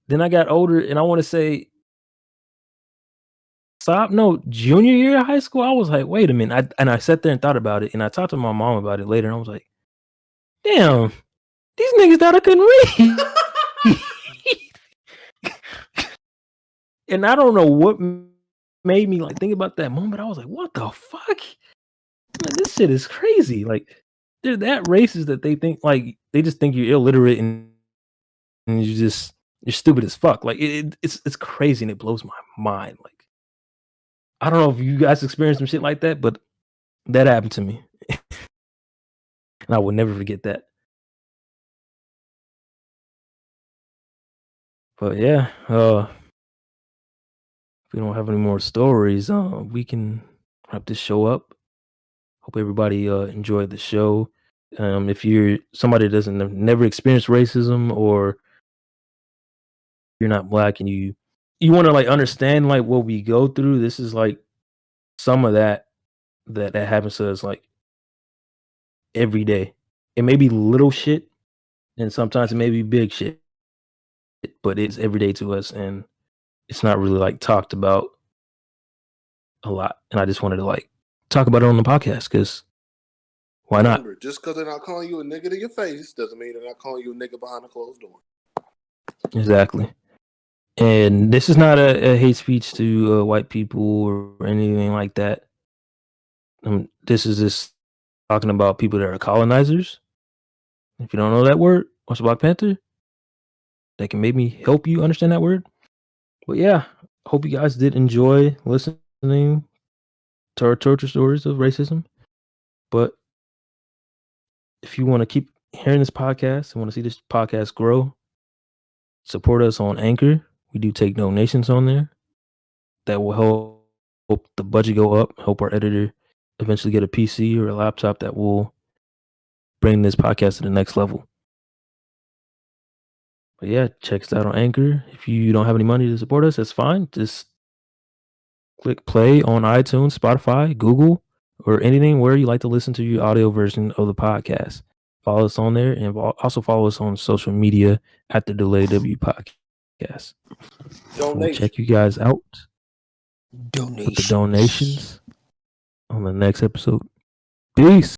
Then I got older and I want to say, junior year of high school, I was like, wait a minute. I sat there and thought about it. And I talked to my mom about it later. And I was like, damn, these niggas thought I couldn't read. And I don't know what made me like think about that moment. I was like, what the fuck? Man, this shit is crazy. Like, they're that racist that they think like they just think you're illiterate and you're stupid as fuck. Like it's crazy and it blows my mind. Like, I don't know if you guys experienced some shit like that, but that happened to me. And I will never forget that. But yeah, if we don't have any more stories, we can wrap this show up. Hope everybody enjoyed the show. If you're somebody that never experienced racism, or you're not black and you want to like understand like what we go through, this is like some of that happens to us like every day. It may be little shit, and sometimes it may be big shit, but it's every day to us, and it's not really like talked about a lot. And I just wanted to like talk about it on the podcast because why not? Remember, just because they're not calling you a nigga to your face doesn't mean they're not calling you a nigga behind a closed door. Exactly. And this is not a hate speech to white people or anything like that. This is just talking about people that are colonizers. If you don't know that word, watch Black Panther. That can maybe help you understand that word. But yeah, hope you guys did enjoy listening to our torture stories of racism. But if you want to keep hearing this podcast and want to see this podcast grow, support us on Anchor. We do take donations on there. That will help the budget go up, help our editor eventually get a PC or a laptop that will bring this podcast to the next level. But yeah, check us out on Anchor. If you don't have any money to support us, that's fine. Just click play on iTunes, Spotify, Google, or anything where you like to listen to your audio version of the podcast. Follow us on there, and also follow us on social media at the Delay W Podcast. We'll check you guys out with the donations on the next episode. Peace.